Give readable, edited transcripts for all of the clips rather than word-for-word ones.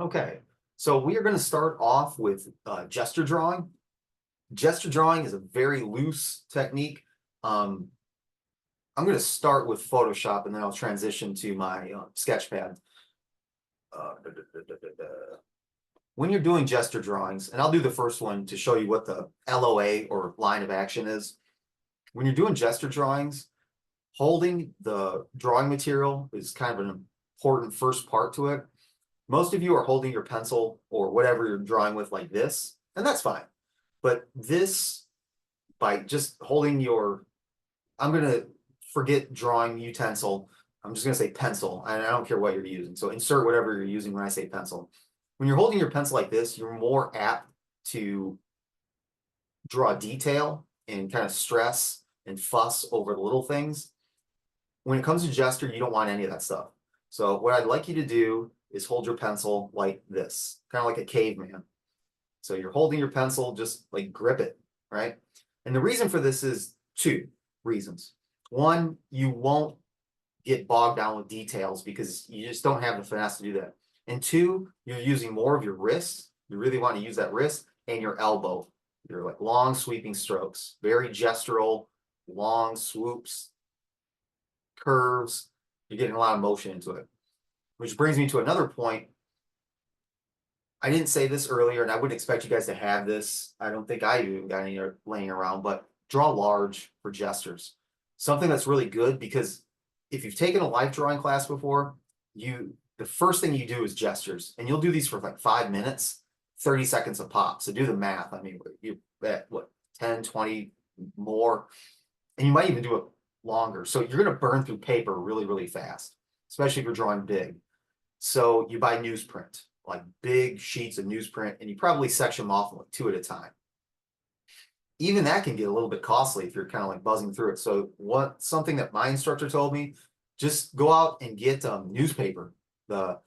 Okay, so we are going to start off with gesture drawing. Gesture drawing is a very loose technique. I'm going to start with Photoshop and then I'll transition to my Sketchpad. When you're doing gesture drawings, and I'll do the first one to show you what the LOA or line of action is. When you're doing gesture drawings, holding the drawing material is kind of an important first part to it. Most of you are holding your pencil or whatever you're drawing with like this, and that's fine. But this, by just holding your, I'm going to forget drawing utensil. I'm just going to say pencil, and I don't care what you're using. So insert whatever you're using when I say pencil. When you're holding your pencil like this, you're more apt to draw detail and kind of stress and fuss over the little things. When it comes to gesture, you don't want any of that stuff. So what I'd like you to do is hold your pencil like this, kind of like a caveman. So you're holding your pencil, just like grip it, right? And the reason for this is two reasons. One, you won't get bogged down with details because you just don't have the finesse to do that. And two, you're using more of your wrist. You really want to use that wrist and your elbow. You're like long sweeping strokes, very gestural, long swoops, curves. You're getting a lot of motion into it. Which brings me to another point. I didn't say this earlier, and I wouldn't expect you guys to have this. I don't think I even got any laying around, but draw large for gestures. Something that's really good, because if you've taken a life drawing class before, the first thing you do is gestures, and you'll do these for like 5 minutes, 30 seconds a pop. So do the math. I mean, you at what, 10, 20 more, and you might even do it longer. So you're going to burn through paper really, really fast, especially if you're drawing big. So you buy newsprint, like big sheets of newsprint, and you probably section them off like 2 at a time. Even that can get a little bit costly if you're kind of like buzzing through it. So something that my instructor told me, just go out and get newspaper. The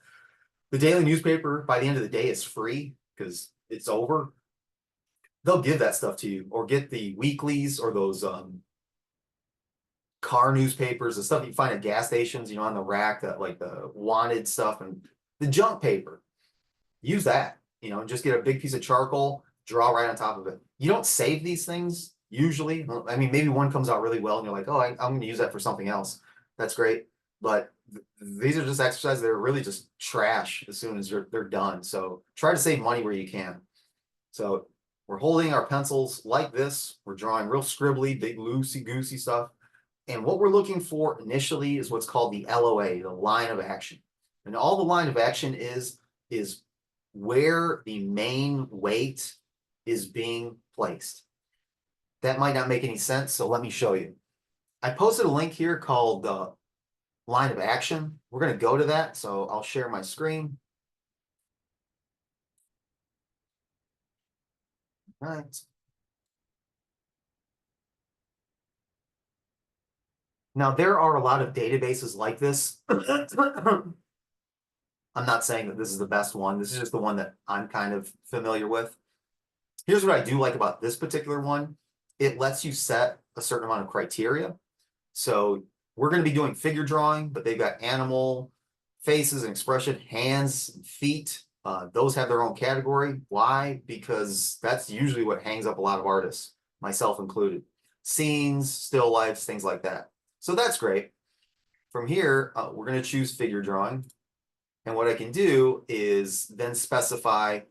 daily newspaper, by the end of the day, is free because it's over. They'll give that stuff to you, or get the weeklies or those car newspapers, the stuff you find at gas stations, on the rack, that like the wanted stuff and the junk paper. Use that, just get a big piece of charcoal, draw right on top of it. You don't save these things usually. I mean, maybe one comes out really well and you're like, oh, I'm going to use that for something else. That's great. But these are just exercises that are really just trash as soon as they're done. So try to save money where you can. So we're holding our pencils like this. We're drawing real scribbly, big, loosey-goosey stuff. And what we're looking for initially is what's called the LOA, the line of action. And all the line of action is where the main weight is being placed. That might not make any sense, so let me show you. I posted a link here called the line of action. We're going to go to that, so I'll share my screen. All right. Now, there are a lot of databases like this. I'm not saying that this is the best one. This is just the one that I'm kind of familiar with. Here's what I do like about this particular one. It lets you set a certain amount of criteria. So we're going to be doing figure drawing, but they've got animal, faces and expression, hands, feet. Those have their own category. Why? Because that's usually what hangs up a lot of artists, myself included. Scenes, still lifes, things like that. So that's great. From here, we're going to choose figure drawing. And what I can do is then specify,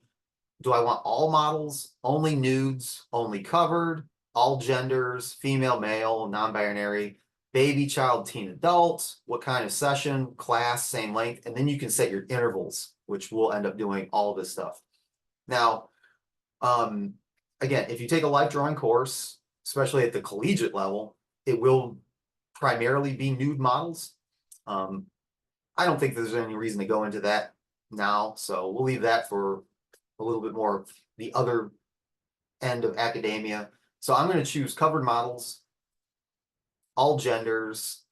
do I want all models, only nudes, only covered, all genders, female, male, non-binary, baby, child, teen, adult, what kind of session, class, same length, and then you can set your intervals, which will end up doing all of this stuff. Now, again, if you take a life drawing course, especially at the collegiate level, it will primarily be nude models. I don't think there's any reason to go into that now, so we'll leave that for a little bit more of the other end of academia. So I'm going to choose covered models, all genders,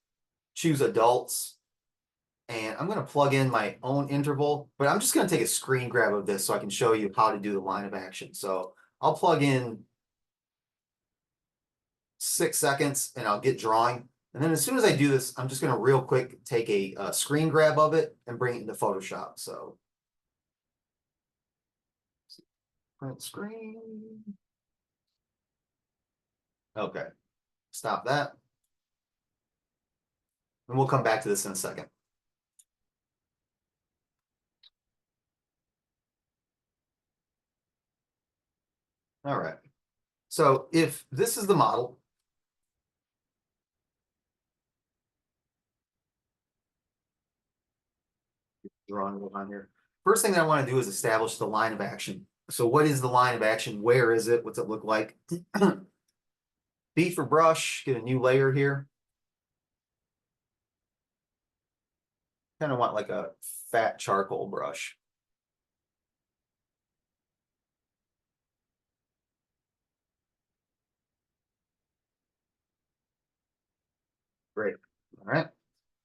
choose adults, and I'm going to plug in my own interval, but I'm just going to take a screen grab of this so I can show you how to do the line of action. So I'll plug in 6 seconds and I'll get drawing. And then as soon as I do this, I'm just going to real quick take a screen grab of it and bring it into Photoshop. So Print screen. Okay, stop that. And we'll come back to this in a second. All right. So if this is the model, drawing a little on here. First thing that I want to do is establish the line of action. So what is the line of action? Where is it? What's it look like? B for brush, get a new layer here. Kind of want like a fat charcoal brush. Great. All right.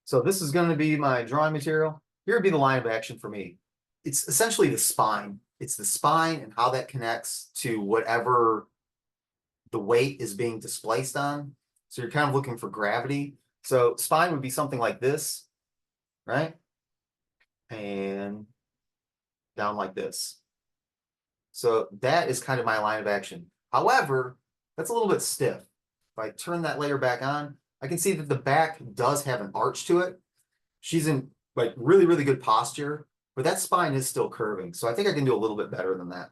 So this is going to be my drawing material. Here would be the line of action for me. It's essentially the spine. It's the spine and how that connects to whatever the weight is being displaced on. So you're kind of looking for gravity. So spine would be something like this, right? And down like this. So that is kind of my line of action. However, that's a little bit stiff. If I turn that layer back on, I can see that the back does have an arch to it. She's in like really, really good posture, but that spine is still curving. So I think I can do a little bit better than that.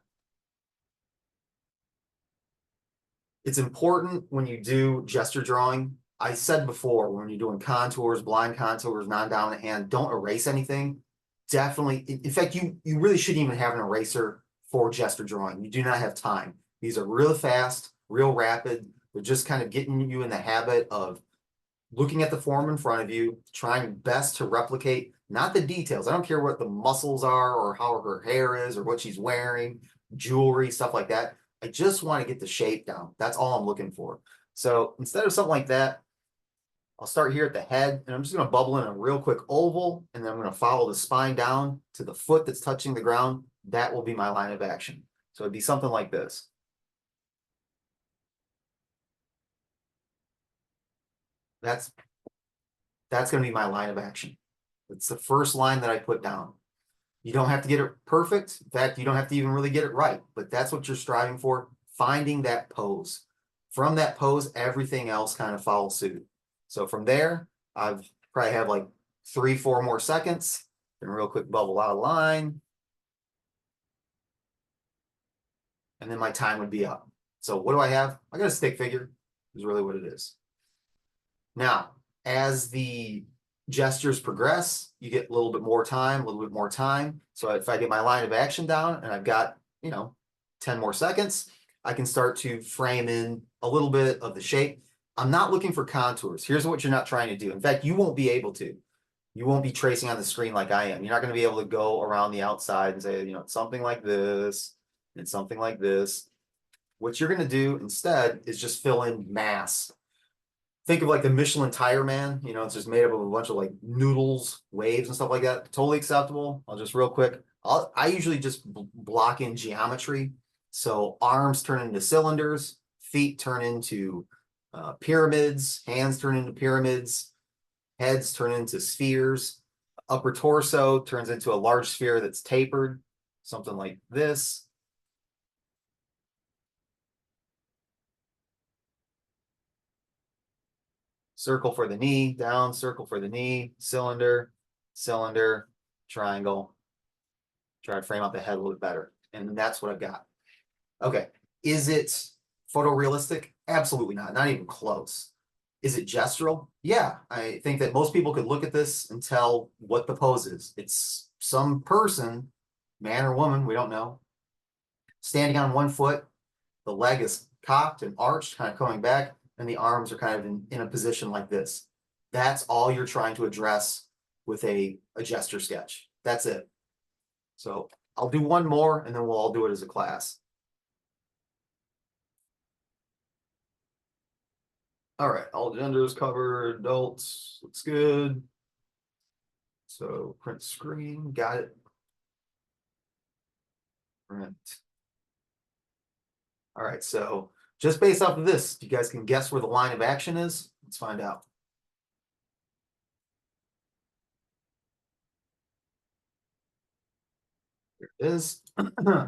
It's important when you do gesture drawing. I said before, when you're doing contours, blind contours, non-dominant hand, don't erase anything. Definitely, in fact, you really shouldn't even have an eraser for gesture drawing. You do not have time. These are real fast, real rapid. They're just kind of getting you in the habit of looking at the form in front of you, trying best to replicate, not the details. I don't care what the muscles are or how her hair is or what she's wearing, jewelry, stuff like that. I just want to get the shape down. That's all I'm looking for. So instead of something like that, I'll start here at the head, and I'm just going to bubble in a real quick oval, and then I'm going to follow the spine down to the foot that's touching the ground. That will be my line of action. So it'd be something like this. That's going to be my line of action. It's the first line that I put down. You don't have to get it perfect. In fact, you don't have to even really get it right, but that's what you're striving for, finding that pose. From that pose, everything else kind of follows suit. So from there, I've probably have like 3-4 more seconds. Then real quick bubble out of line. And then my time would be up. So what do I have? I got a stick figure, is really what it is. Now, as the gestures progress, you get a little bit more time, a little bit more time. So if I get my line of action down and I've got, 10 more seconds, I can start to frame in a little bit of the shape. I'm not looking for contours. Here's what you're not trying to do. In fact, you won't be able to. You won't be tracing on the screen like I am. You're not going to be able to go around the outside and say, it's something like this, and something like this. What you're going to do instead is just fill in mass. Think of like the Michelin tire man, it's just made up of a bunch of like noodles, waves and stuff like that. Totally acceptable. I'll just real quick. I usually just block in geometry. So arms turn into cylinders, feet turn into pyramids, hands turn into pyramids, heads turn into spheres, upper torso turns into a large sphere that's tapered, something like this. Circle for the knee, down, circle for the knee, cylinder, cylinder, triangle. Try to frame out the head a little bit better. And that's what I've got. Okay. Is it photorealistic? Absolutely not. Not even close. Is it gestural? Yeah. I think that most people could look at this and tell what the pose is. It's some person, man or woman, we don't know, standing on one foot. The leg is cocked and arched, kind of coming back, and the arms are kind of in a position like this. That's all you're trying to address with a gesture sketch. That's it. So I'll do one more, and then we'll all do it as a class. All right, all genders covered, adults, looks good. So print screen, got it. Print. All right, so just based off of this, you guys can guess where the line of action is? Let's find out. There it is.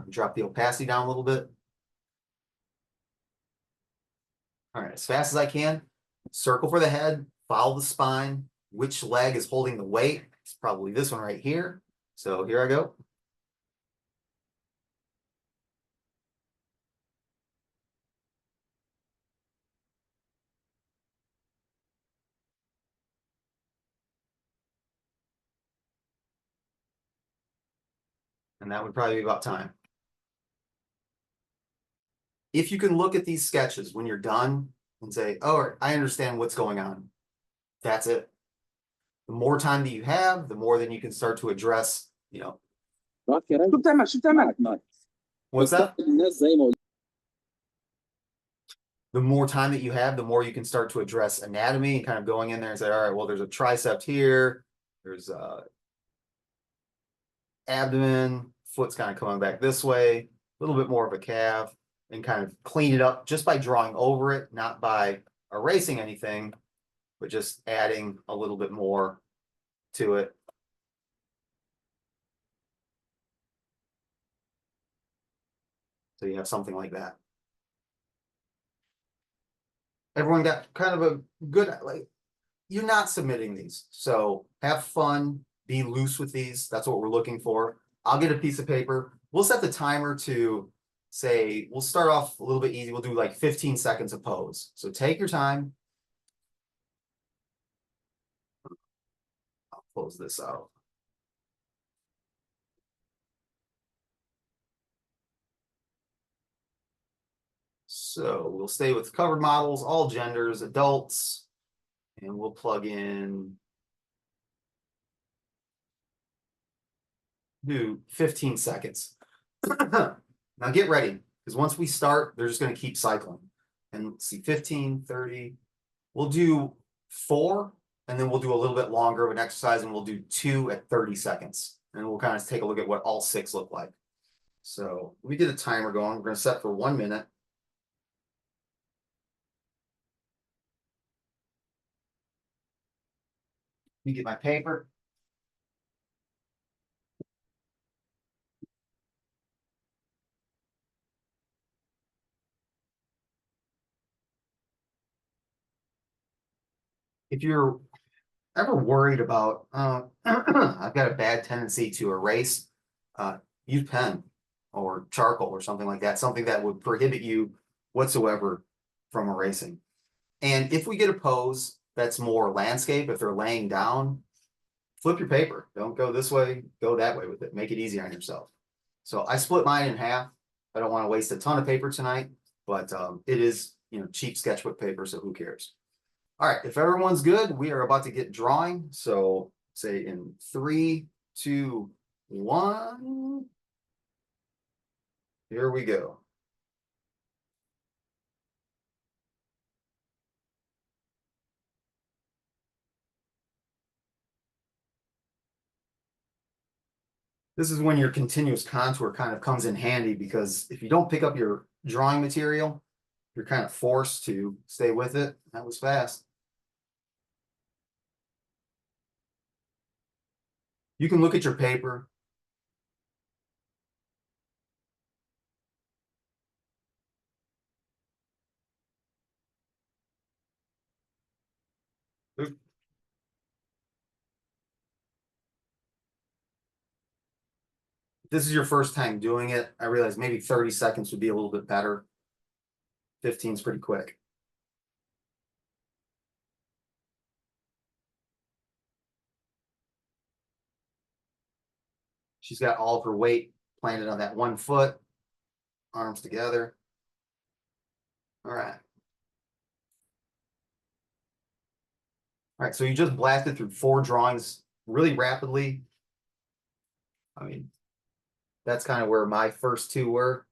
Drop the opacity down a little bit. All right, as fast as I can. Circle for the head, follow the spine. Which leg is holding the weight? It's probably this one right here. So here I go. And that would probably be about time. If you can look at these sketches when you're done and say, oh, I understand what's going on. That's it. The more time that you have, the more then you can start to address, what's that? The more time that you have, the more you can start to address anatomy and kind of going in there and say, all right, well, there's a tricep here. There's a abdomen, foot's kind of coming back this way, a little bit more of a calf, and kind of clean it up just by drawing over it, not by erasing anything, but just adding a little bit more to it. So you have something like that. Everyone got kind of a good, like, you're not submitting these. So have fun, be loose with these. That's what we're looking for. I'll get a piece of paper. We'll set the timer to say, we'll start off a little bit easy. We'll do like 15 seconds of pose. So take your time. I'll close this out. So we'll stay with covered models, all genders, adults, and we'll plug in, do 15 seconds. Now get ready, because once we start, they're just going to keep cycling. And let's see, 15, 30. We'll do 4, and then we'll do a little bit longer of an exercise, and we'll do 2 at 30 seconds. And we'll kind of take a look at what all 6 look like. So we get a timer going. We're going to set for 1 minute. Let me get my paper. If you're ever worried about, I've got a bad tendency to erase, use pen or charcoal or something like that, something that would prohibit you whatsoever from erasing. And if we get a pose that's more landscape, if they're laying down, flip your paper. Don't go this way, go that way with it. Make it easy on yourself. So I split mine in half. I don't want to waste a ton of paper tonight, but it is, cheap sketchbook paper, so who cares? All right, if everyone's good, we are about to get drawing. So say in 3, 2, 1. Here we go. This is when your continuous contour kind of comes in handy, because if you don't pick up your drawing material, you're kind of forced to stay with it. That was fast. You can look at your paper. If this is your first time doing it, I realize maybe 30 seconds would be a little bit better. 15 is pretty quick. She's got all of her weight planted on that one foot, arms together. All right. All right, so you just blasted through 4 drawings really rapidly. I mean, that's kind of where my first 2 were.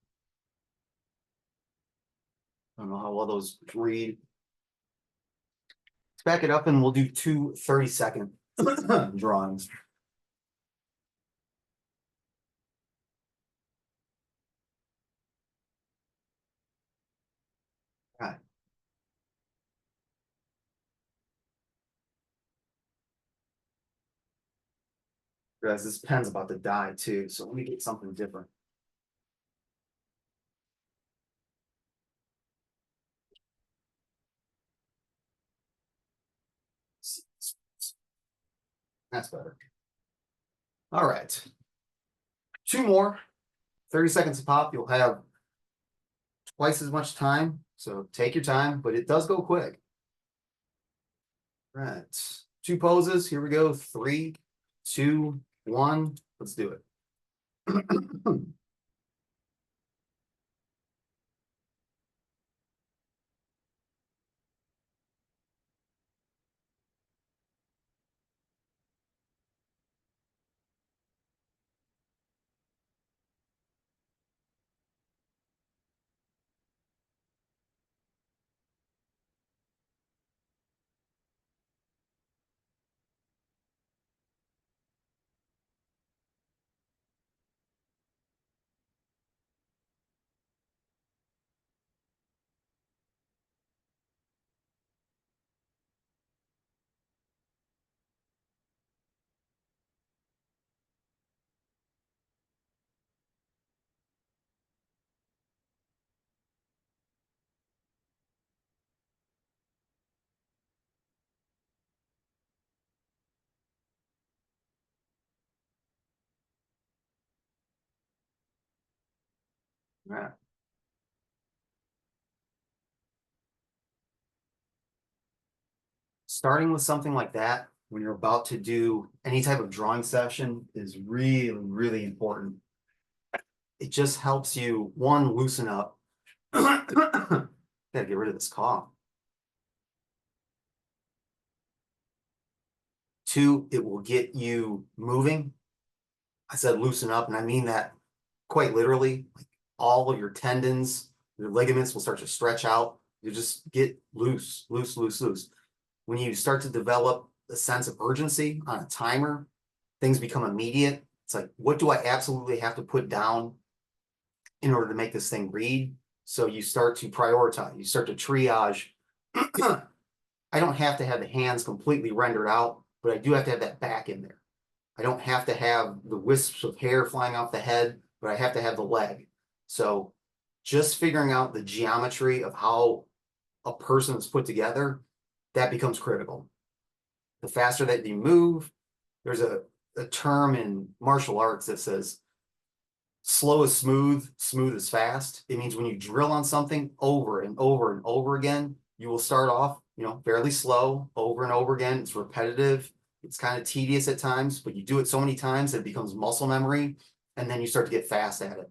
I don't know how well those read. Let's back it up and we'll do 2 30-second drawings. All right. Guys, this pen's about to die too, so let me get something different. That's better. All right. Two more, 30 seconds a pop. You'll have twice as much time. So take your time, but it does go quick. All right. Two poses. Here we go. 3, 2, 1. Let's do it. All right. Starting with something like that when you're about to do any type of drawing session is really, really important. It just helps you, one, loosen up. Gotta get rid of this cough. Two, it will get you moving. I said loosen up, and I mean that quite literally. Like all of your tendons, your ligaments will start to stretch out. You just get loose, loose, loose, loose. When you start to develop a sense of urgency on a timer, things become immediate. It's like, what do I absolutely have to put down in order to make this thing read? So you start to prioritize, you start to triage. I don't have to have the hands completely rendered out, but I do have to have that back in there. I don't have to have the wisps of hair flying off the head, but I have to have the leg. So just figuring out the geometry of how a person is put together, that becomes critical. The faster that you move, there's a term in martial arts that says slow is smooth, smooth is fast. It means when you drill on something over and over and over again, you will start off, fairly slow over and over again. It's repetitive. It's kind of tedious at times, but you do it so many times that it becomes muscle memory, and then you start to get fast at it.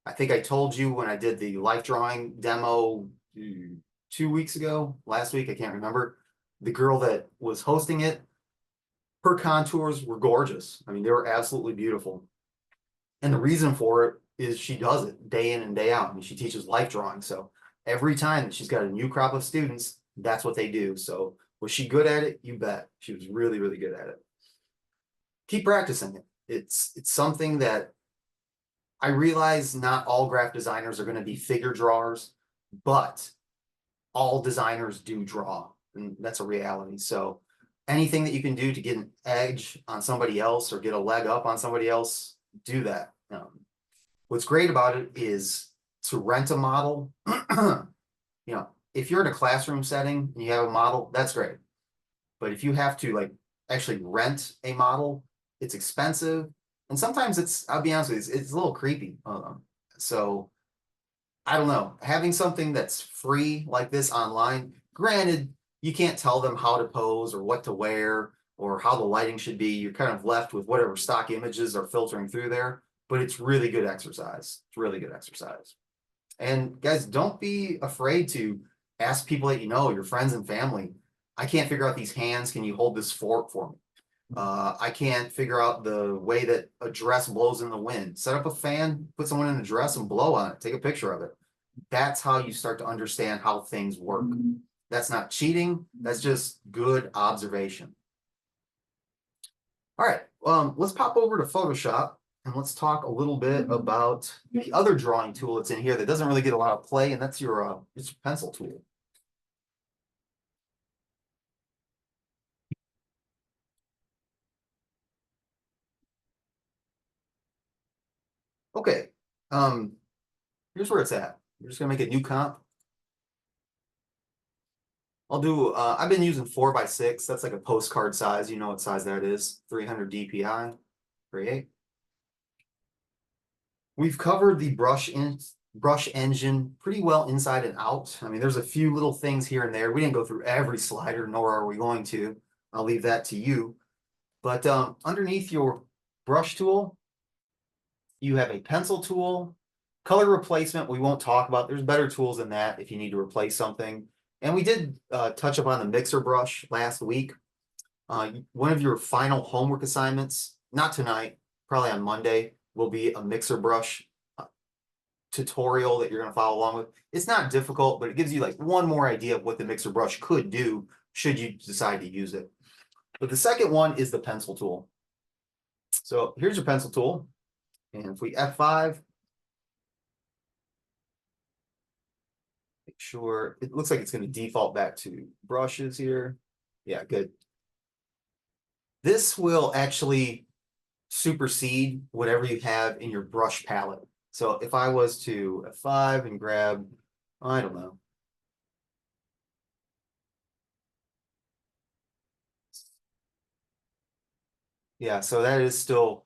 I think I told you when I did the life drawing demo 2 weeks ago, last week, I can't remember. The girl that was hosting it, her contours were gorgeous. I mean, they were absolutely beautiful. And the reason for it is she does it day in and day out. I mean, she teaches life drawing. So every time that she's got a new crop of students, that's what they do. So was she good at it? You bet. She was really, really good at it. Keep practicing it. It's something that I realize not all graphic designers are going to be figure drawers, but all designers do draw, and that's a reality. So anything that you can do to get an edge on somebody else or get a leg up on somebody else, do that. What's great about it is to rent a model. If you're in a classroom setting and you have a model, that's great. But if you have to actually rent a model, it's expensive. And sometimes I'll be honest with you, it's a little creepy. So I don't know, having something that's free like this online, granted, you can't tell them how to pose or what to wear or how the lighting should be. You're kind of left with whatever stock images are filtering through there, but it's really good exercise. It's really good exercise. And guys, don't be afraid to ask people that your friends and family. I can't figure out these hands. Can you hold this fork for me? I can't figure out the way that a dress blows in the wind. Set up a fan, put someone in a dress and blow on it. Take a picture of it. That's how you start to understand how things work. That's not cheating. That's just good observation. All right, let's pop over to Photoshop and let's talk a little bit about the other drawing tool that's in here that doesn't really get a lot of play, and that's your pencil tool. Okay, here's where it's at. We're just gonna make a new comp. I'll do, I've been using 4x6. That's like a postcard size. You know what size that is. 300 DPI. Create. We've covered the brush engine pretty well inside and out. I mean, there's a few little things here and there. We didn't go through every slider, nor are we going to. I'll leave that to you. But underneath your brush tool, you have a pencil tool. Color replacement, we won't talk about. There's better tools than that if you need to replace something. And we did touch upon the mixer brush last week. One of your final homework assignments, not tonight, probably on Monday, will be a mixer brush tutorial that you're going to follow along with. It's not difficult, but it gives you like one more idea of what the mixer brush could do should you decide to use it. But the second one is the pencil tool. So here's your pencil tool. And if we F5, make sure it looks like it's going to default back to brushes here. Yeah, good. This will actually supersede whatever you have in your brush palette. So if I was to F5 and grab, I don't know. Yeah, so that is still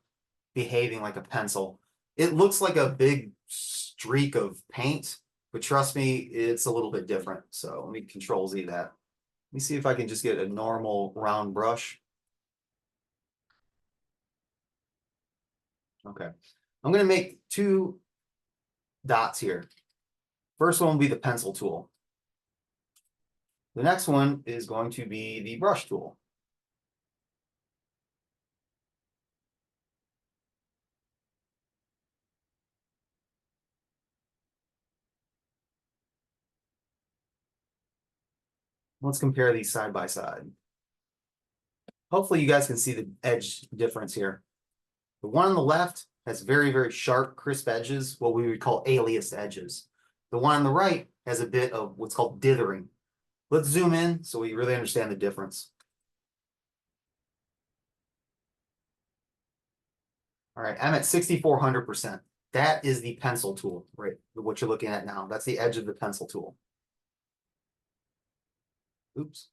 behaving like a pencil. It looks like a big streak of paint, but trust me, it's a little bit different. So let me Control Z that. Let me see if I can just get a normal round brush. Okay. I'm going to make two dots here. First one will be the pencil tool. The next one is going to be the brush tool. Let's compare these side by side. Hopefully you guys can see the edge difference here. The one on the left has very, very sharp, crisp edges, what we would call aliased edges. The one on the right has a bit of what's called dithering. Let's zoom in so we really understand the difference. All right, I'm at 6,400%. That is the pencil tool, right? What you're looking at now. That's the edge of the pencil tool. Oops.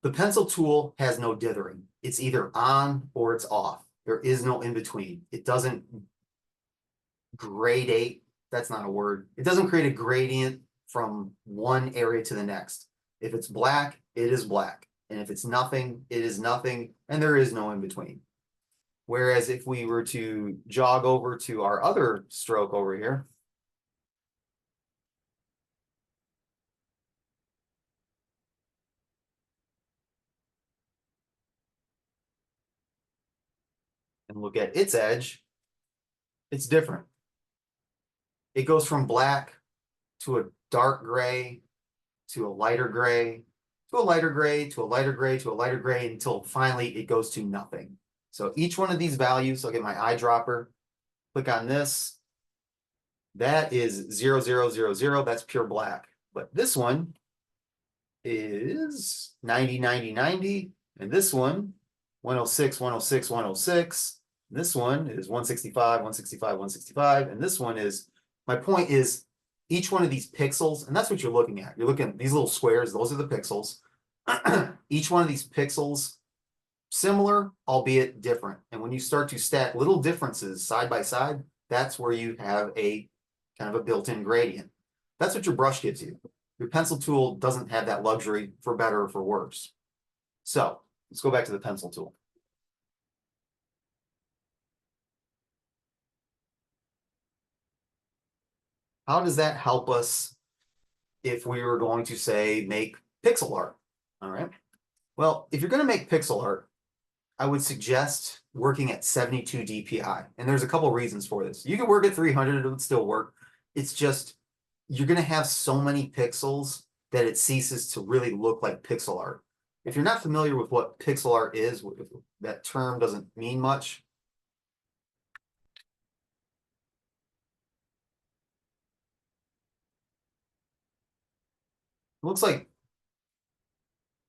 The pencil tool has no dithering. It's either on or it's off. There is no in between. It doesn't gradate. That's not a word. It doesn't create a gradient from one area to the next. If it's black, it is black. And if it's nothing, it is nothing. And there is no in between. Whereas if we were to jog over to our other stroke over here, and look at its edge, it's different. It goes from black to a dark gray to a lighter gray to a lighter gray to a lighter gray to a lighter gray until finally it goes to nothing. So each one of these values, I'll get my eyedropper, click on this. That is 0, 0, 0, 0. That's pure black. But this one is 90, 90, 90. And this one, 106, 106, 106. This one is 165, 165, 165. And this one is, my point is, each one of these pixels, and that's what you're looking at. You're looking at these little squares, those are the pixels. Each one of these pixels, similar, albeit different. And when you start to stack little differences side by side, that's where you have a kind of a built-in gradient. That's what your brush gives you. Your pencil tool doesn't have that luxury, for better or for worse. So let's go back to the pencil tool. How does that help us if we were going to say make pixel art? All right. Well, if you're going to make pixel art, I would suggest working at 72 DPI. And there's a couple of reasons for this. You can work at 300, it would still work. It's just, you're going to have so many pixels that it ceases to really look like pixel art. If you're not familiar with what pixel art is, if that term doesn't mean much, it looks like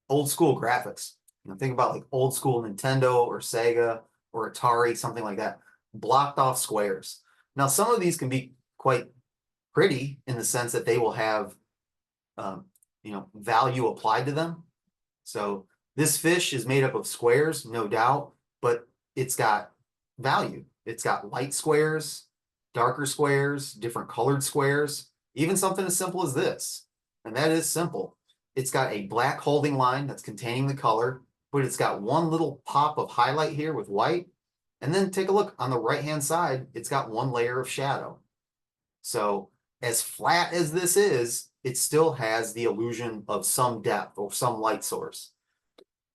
old school graphics. You know, think about like old school Nintendo or Sega or Atari, something like that. blocked off squares. Now, some of these can be quite pretty in the sense that they will have, value applied to them. So this fish is made up of squares, no doubt, but it's got value. It's got light squares, darker squares, different colored squares, even something as simple as this. And that is simple. It's got a black holding line that's containing the color, but it's got one little pop of highlight here with white. And then take a look on the right-hand side, it's got one layer of shadow. So as flat as this is, it still has the illusion of some depth or some light source.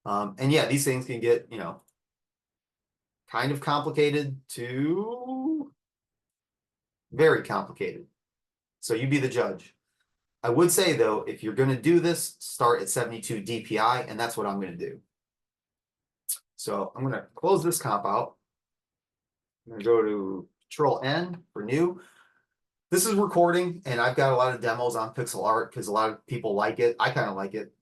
And yeah, these things can get, kind of complicated to very complicated. So you be the judge. I would say though, if you're going to do this, start at 72 DPI, and that's what I'm going to do. So I'm going to close this comp out. I'm going to go to Control N for new. This is recording, and I've got a lot of demos on pixel art because a lot of people like it. I kind of like it.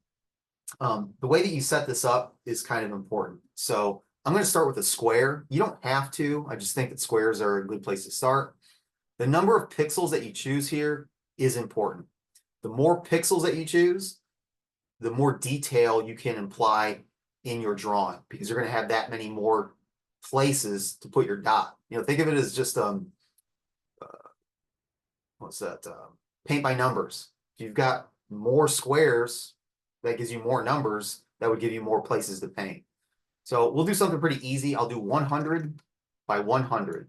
The way that you set this up is kind of important. So I'm going to start with a square. You don't have to. I just think that squares are a good place to start. The number of pixels that you choose here is important. The more pixels that you choose, the more detail you can imply in your drawing because you're going to have that many more places to put your dot. Think of it as just paint by numbers. If you've got more squares, that gives you more numbers, that would give you more places to paint. So we'll do something pretty easy. I'll do 100 by 100,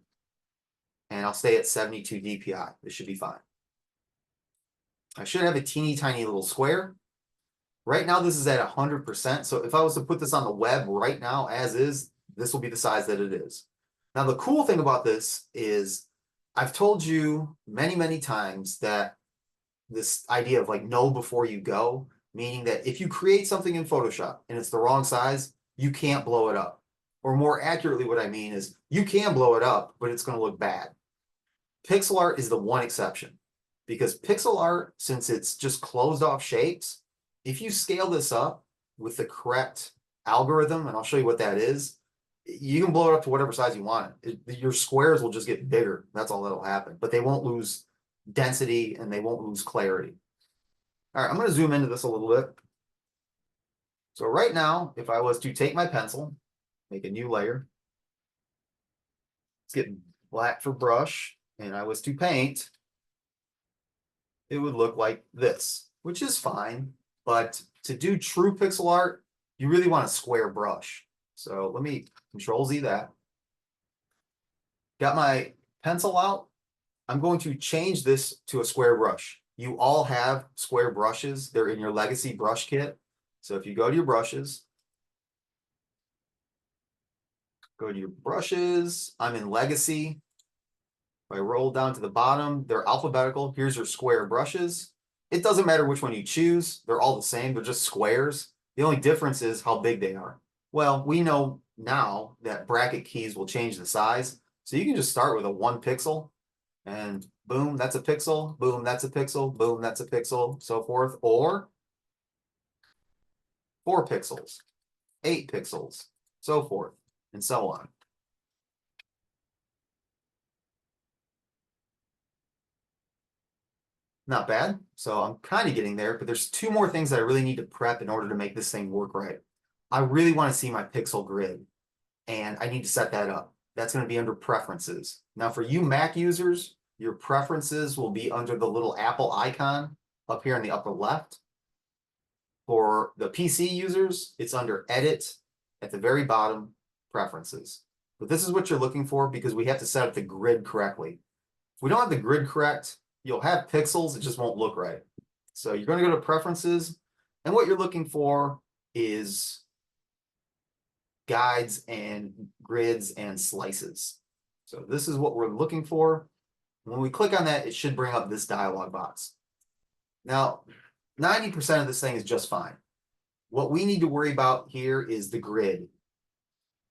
and I'll stay at 72 DPI. This should be fine. I should have a teeny tiny little square. Right now, this is at 100%. So if I was to put this on the web right now as is, this will be the size that it is. Now, the cool thing about this is I've told you many, many times that this idea of like know before you go, meaning that if you create something in Photoshop and it's the wrong size, you can't blow it up. Or more accurately, what I mean is you can blow it up, but it's going to look bad. Pixel art is the one exception because pixel art, since it's just closed off shapes, if you scale this up with the correct algorithm, and I'll show you what that is, you can blow it up to whatever size you want. Your squares will just get bigger. That's all that'll happen, but they won't lose density and they won't lose clarity. All right, I'm going to zoom into this a little bit. So right now, if I was to take my pencil, make a new layer, let's get black for brush, and I was to paint, it would look like this, which is fine. But to do true pixel art, you really want a square brush. So let me Control Z that. Got my pencil out. I'm going to change this to a square brush. You all have square brushes. They're in your legacy brush kit. So if you go to your brushes, go to your brushes. I'm in legacy. If I roll down to the bottom, they're alphabetical. Here's your square brushes. It doesn't matter which one you choose. They're all the same. They're just squares. The only difference is how big they are. Well, we know now that bracket keys will change the size. So you can just start with a 1 pixel and boom, that's a pixel. Boom, that's a pixel. Boom, that's a pixel, so forth. Or 4 pixels, 8 pixels, so forth, and so on. Not bad. So I'm kind of getting there, but there's 2 more things that I really need to prep in order to make this thing work right. I really want to see my pixel grid, and I need to set that up. That's going to be under preferences. Now for you Mac users, your preferences will be under the little Apple icon up here in the upper left. For the PC users, it's under edit at the very bottom, preferences. But this is what you're looking for because we have to set up the grid correctly. If we don't have the grid correct, you'll have pixels, it just won't look right. So you're going to go to preferences, and what you're looking for is guides and grids and slices. So this is what we're looking for. When we click on that, it should bring up this dialog box. Now, 90% of this thing is just fine. What we need to worry about here is the grid.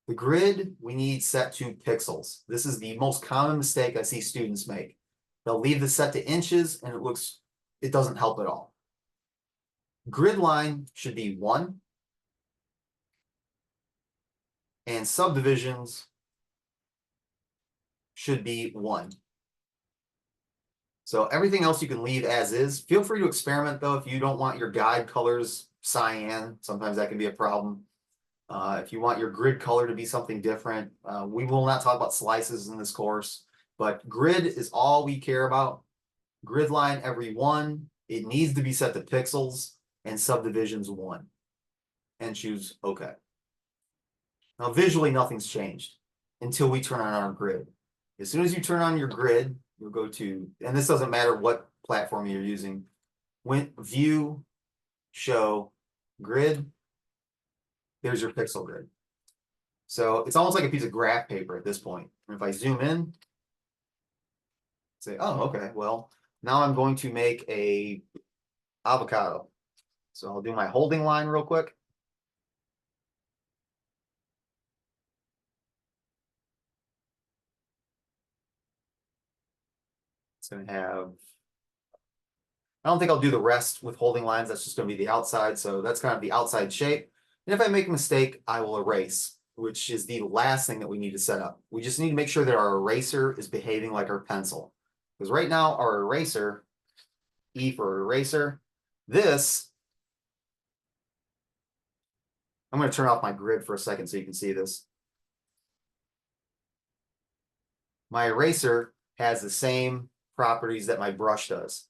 The grid we need set to pixels. This is the most common mistake I see students make. They'll leave this set to inches and it doesn't help at all. Grid line should be 1. And subdivisions should be 1. So everything else you can leave as is. Feel free to experiment though if you don't want your guide colors cyan. Sometimes that can be a problem. If you want your grid color to be something different, we will not talk about slices in this course, but grid is all we care about. Grid line every 1. It needs to be set to pixels and subdivisions 1. And choose OK. Now visually nothing's changed until we turn on our grid. As soon as you turn on your grid, you'll go to, and this doesn't matter what platform you're using, view, show, grid, there's your pixel grid. So it's almost like a piece of graph paper at this point. And if I zoom in, say, oh, okay, well, now I'm going to make a avocado. So I'll do my holding line real quick. It's going to have, I don't think I'll do the rest with holding lines. That's just going to be the outside. So that's kind of the outside shape. And if I make a mistake, I will erase, which is the last thing that we need to set up. We just need to make sure that our eraser is behaving like our pencil. Because right now our eraser, E for eraser, this, I'm going to turn off my grid for a second so you can see this. My eraser has the same properties that my brush does.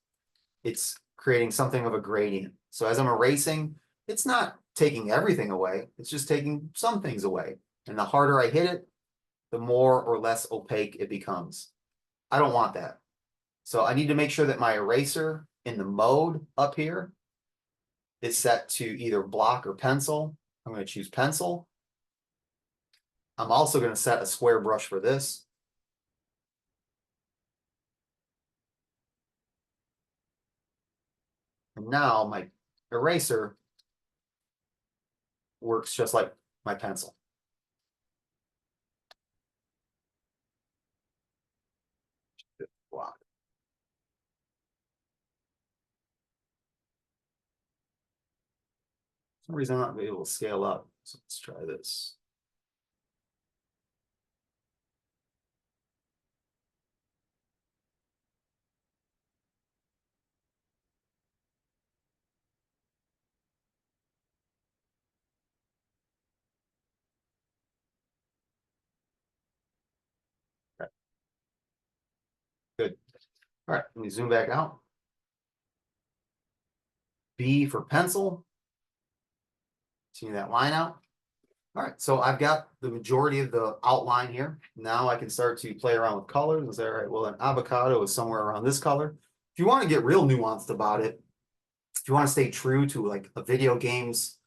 It's creating something of a gradient. So as I'm erasing, it's not taking everything away. It's just taking some things away. And the harder I hit it, the more or less opaque it becomes. I don't want that. So I need to make sure that my eraser in the mode up here is set to either block or pencil. I'm going to choose pencil. I'm also going to set a square brush for this. And now my eraser works just like my pencil. Block. For some reason I'm not able to scale up. So let's try this. Okay. Good. All right, let me zoom back out. B for pencil. See that line out. All right, so I've got the majority of the outline here. Now I can start to play around with colors and say, all right, well, an avocado is somewhere around this color. If you want to get real nuanced about it, if you want to stay true to like a video game's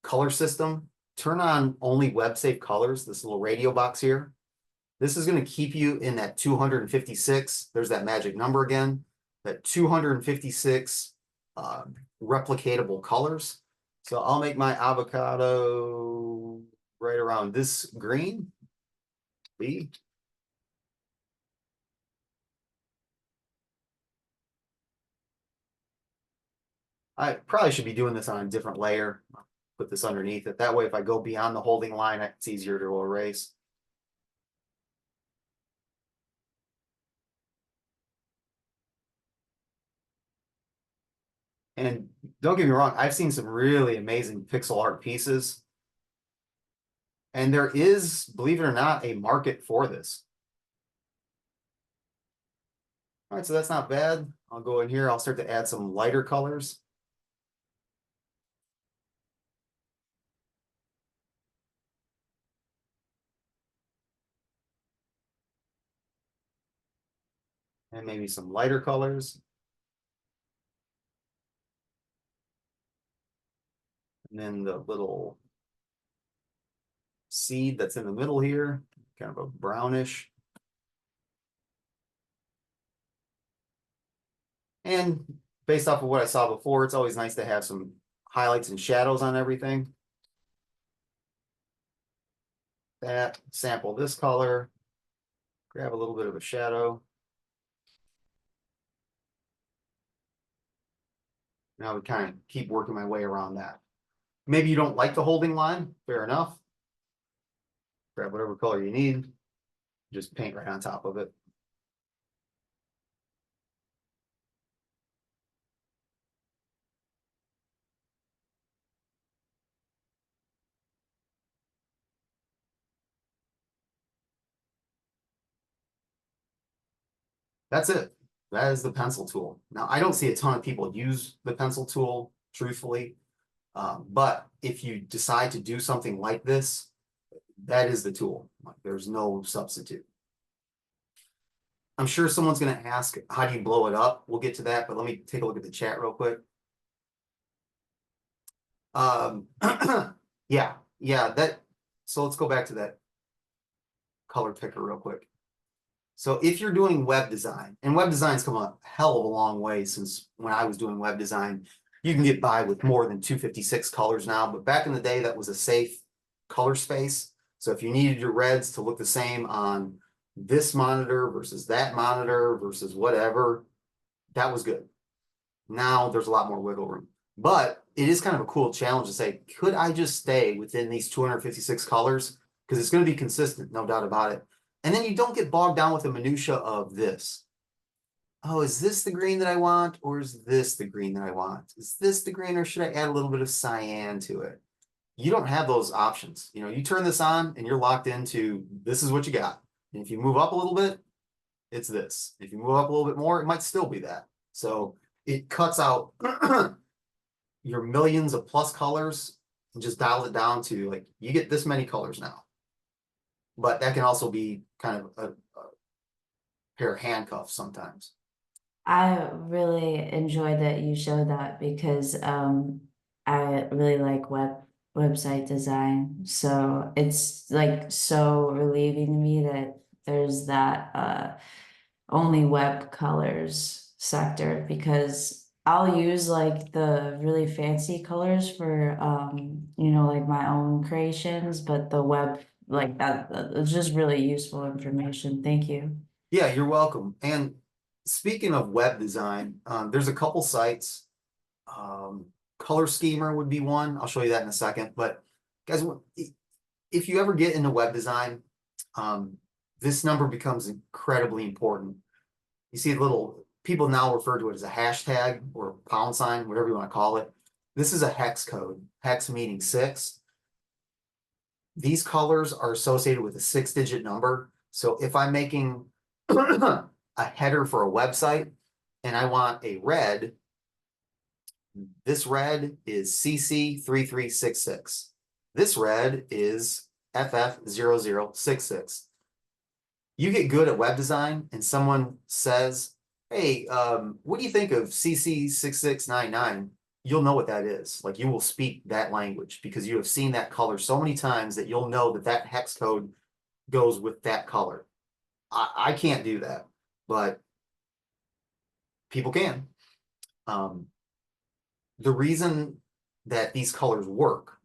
color system, turn on only web safe colors, this little radio box here. This is going to keep you in that 256. There's that magic number again, that 256 replicatable colors. So I'll make my avocado right around this green, B. I probably should be doing this on a different layer. Put this underneath it. That way, if I go beyond the holding line, it's easier to erase. And don't get me wrong, I've seen some really amazing pixel art pieces. And there is, believe it or not, a market for this. All right, so that's not bad. I'll go in here. I'll start to add some lighter colors. And maybe some lighter colors. And then the little seed that's in the middle here, kind of a brownish. And based off of what I saw before, it's always nice to have some highlights and shadows on everything. That, sample this color, grab a little bit of a shadow. Now we kind of keep working my way around that. Maybe you don't like the holding line, fair enough. Grab whatever color you need. Just paint right on top of it. That's it. That is the pencil tool. Now, I don't see a ton of people use the pencil tool, truthfully. But if you decide to do something like this, that is the tool. There's no substitute. I'm sure someone's going to ask, how do you blow it up? We'll get to that, but let me take a look at the chat real quick. Um, yeah, that. So let's go back to that color picker real quick. So if you're doing web design, and web design's come a hell of a long way since when I was doing web design, you can get by with more than 256 colors now, but back in the day, that was a safe color space. So if you needed your reds to look the same on this monitor versus that monitor versus whatever, that was good. Now there's a lot more wiggle room. But it is kind of a cool challenge to say, could I just stay within these 256 colors? Because it's going to be consistent, no doubt about it. And then you don't get bogged down with the minutia of this. Oh, is this the green that I want? Or is this the green that I want? Is this the green, or should I add a little bit of cyan to it? You don't have those options. You know, you turn this on and you're locked into, this is what you got. And if you move up a little bit, it's this. If you move up a little bit more, it might still be that. So it cuts out your millions of plus colors and just dials it down to, like, you get this many colors now. But that can also be kind of a pair of handcuffs sometimes. I really enjoyed that you showed that because I really like website design. So it's like so relieving to me that there's that only web colors sector, because I'll use like the really fancy colors for you know, like my own creations, but the web, like that it's just really useful information. Thank you. Yeah, you're welcome. And speaking of web design, there's a couple sites. Color Schemer would be one. I'll show you that in a second. But guys, if you ever get into web design, this number becomes incredibly important. You see little people now refer to it as a hashtag or pound sign, whatever you want to call it. This is a hex code, hex meaning 6. These colors are associated with a 6-digit number. So if I'm making a header for a website and I want a red, this red is CC3366. This red is FF0066. You get good at web design and someone says, hey, what do you think of CC6699? You'll know what that is. Like, you will speak that language because you have seen that color so many times that you'll know that that hex code goes with that color. I can't do that, but people can. The reason that these colors work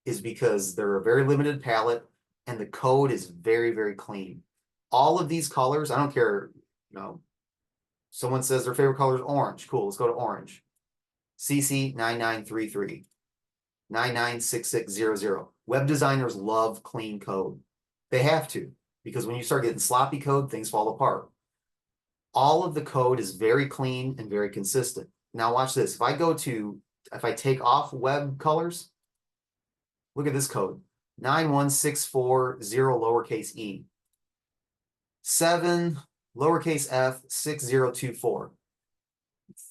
is because they're a very limited palette and the code is very, very clean. All of these colors, I don't care, you know, someone says their favorite color is orange. Cool, let's go to orange. CC9933, 996600. Web designers love clean code. They have to, because when you start getting sloppy code, things fall apart. All of the code is very clean and very consistent. Now watch this. If I take off web colors, look at this code. 91640 lowercase e. 7 lowercase f 6024.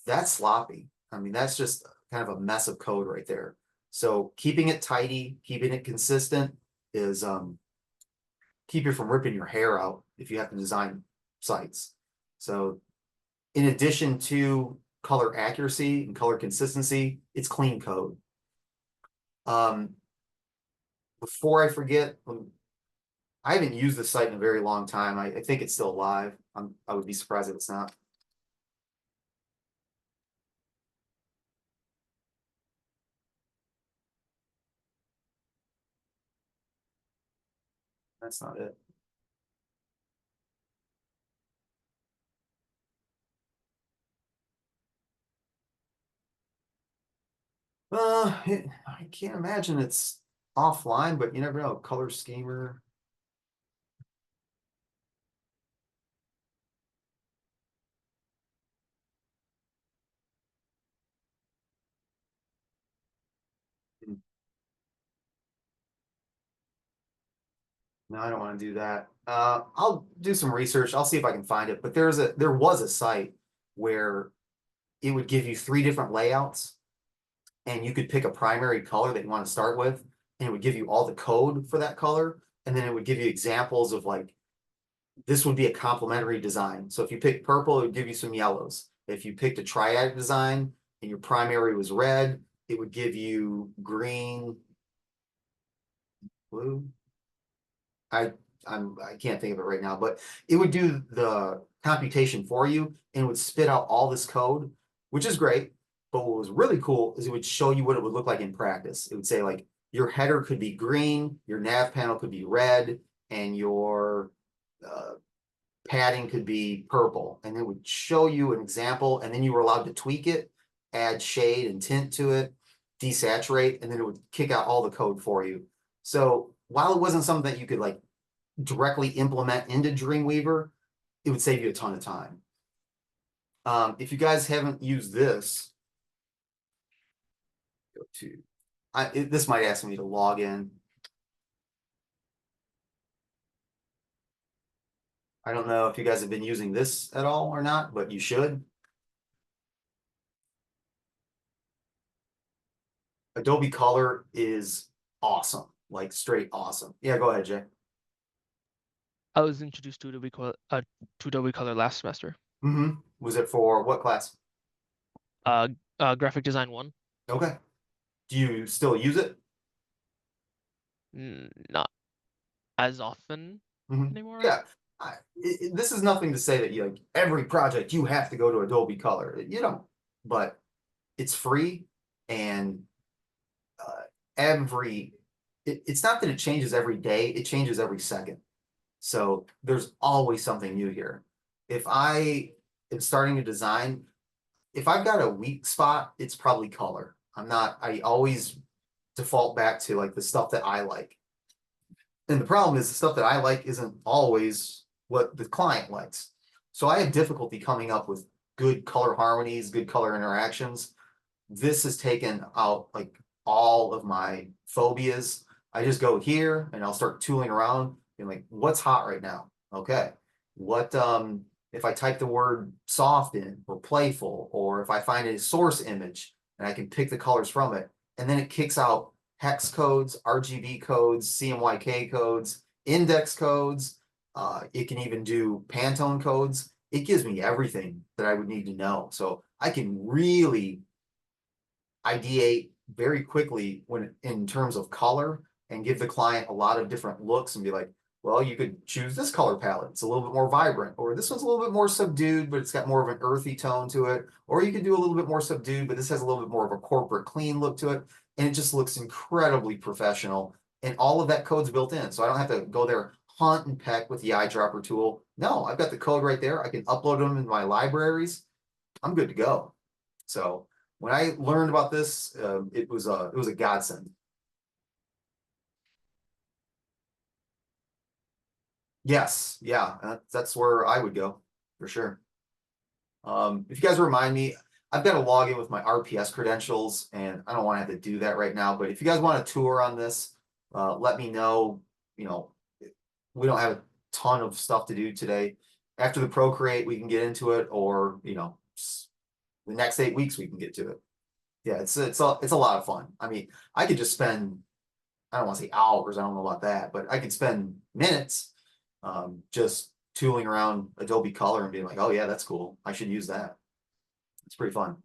That's sloppy. I mean, that's just kind of a mess of code right there. So keeping it tidy, keeping it consistent is keep you from ripping your hair out if you have to design sites. So in addition to color accuracy and color consistency, it's clean code. Before I forget, I haven't used this site in a very long time. I think it's still live. I would be surprised if it's not. That's not it. I can't imagine it's offline, but you never know. Color schemer. No, I don't want to do that. I'll do some research. I'll see if I can find it. But there was a site where it would give you 3 different layouts, and you could pick a primary color that you want to start with, and it would give you all the code for that color, and then it would give you examples of like this would be a complementary design. So if you pick purple, it would give you some yellows. If you picked a triad design and your primary was red, it would give you green, blue. I I can't think of it right now, but it would do the computation for you and would spit out all this code, which is great. But what was really cool is it would show you what it would look like in practice. It would say like your header could be green, your nav panel could be red, and your uh, padding could be purple, and it would show you an example, and then you were allowed to tweak it, add shade and tint to it, desaturate, and then it would kick out all the code for you. So while it wasn't something that you could like directly implement into Dreamweaver, it would save you a ton of time. If you guys haven't used this, go to, this might ask me to log in. I don't know if you guys have been using this at all or not, but you should. Adobe Color is awesome, like straight awesome. Yeah, go ahead, Jay. I was introduced to Adobe Color last semester. Was it for what class? Graphic design 1. Okay. Do you still use it? Not as often anymore. Yeah. This is nothing to say that you like every project you have to go to Adobe Color. You don't, but it's free, and it's not that it changes every day, it changes every second. So there's always something new here. If I am starting to design, if I've got a weak spot, it's probably color. I always default back to like the stuff that I like. And the problem is the stuff that I like isn't always what the client likes. So I have difficulty coming up with good color harmonies, good color interactions. This has taken out like all of my phobias. I just go here and I'll start tooling around and like, what's hot right now? Okay. What if I type the word soft in or playful, or if I find a source image and I can pick the colors from it, and then it kicks out hex codes, RGB codes, CMYK codes, index codes. It can even do Pantone codes. It gives me everything that I would need to know. So I can really ideate very quickly when in terms of color, and give the client a lot of different looks and be like, well, you could choose this color palette. It's a little bit more vibrant, or this one's a little bit more subdued, but it's got more of an earthy tone to it. Or you could do a little bit more subdued, but this has a little bit more of a corporate clean look to it. And it just looks incredibly professional. And all of that code's built in. So I don't have to go there, hunt and peck with the eyedropper tool. No, I've got the code right there. I can upload them in my libraries. I'm good to go. So when I learned about this, it was a godsend. Yes, yeah, that's where I would go for sure. If you guys remind me, I've got to log in with my RPS credentials, and I don't want to have to do that right now. But if you guys want a tour on this, let me know. You know, we don't have a ton of stuff to do today. After the Procreate, we can get into it, or the next 8 weeks we can get to it. Yeah, it's a lot of fun. I mean, I could just spend, I don't want to say hours, I don't know about that, but I could spend minutes just tooling around Adobe Color and being like, oh yeah, that's cool. I should use that. It's pretty fun.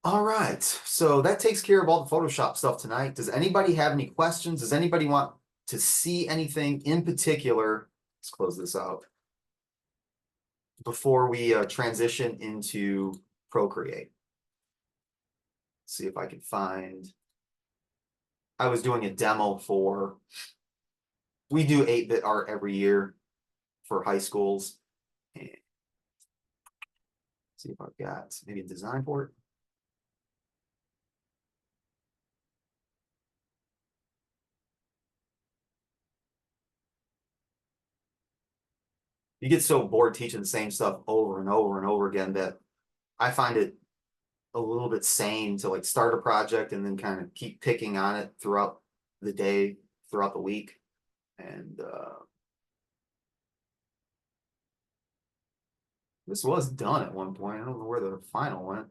All right, so that takes care of all the Photoshop stuff tonight. Does anybody have any questions? Does anybody want to see anything in particular? Let's close this out before we transition into Procreate. See if I can find. I was doing a demo for. We do 8-bit art every year for high schools. And see if I've got maybe a design for it. You get so bored teaching the same stuff over and over and over again that I find it a little bit sane to like start a project and then kind of keep picking on it throughout the day throughout the week. And this was done at one point. I don't know where the final went.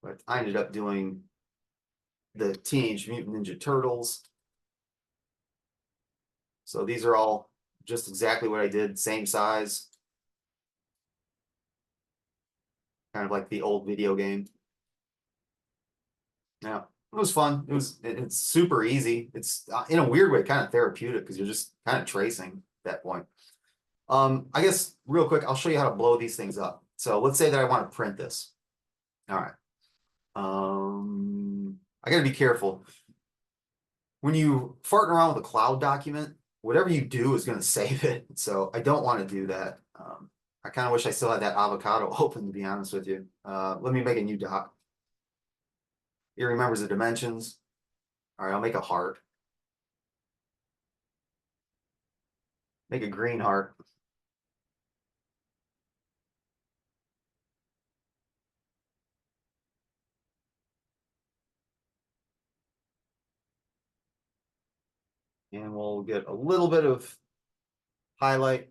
But I ended up doing the Teenage Mutant Ninja Turtles. So these are all just exactly what I did, same size. Kind of like the old video game. Yeah, it was fun. It's super easy. It's in a weird way kind of therapeutic because you're just kind of tracing at that point. I guess real quick, I'll show you how to blow these things up. So let's say that I want to print this. All right. I gotta be careful. When you farting around with a cloud document, whatever you do is gonna save it. So I don't want to do that. I kind of wish I still had that avocado open, to be honest with you. Let me make a new doc. It remembers the dimensions. All right, I'll make a heart. Make a green heart. And we'll get a little bit of highlight.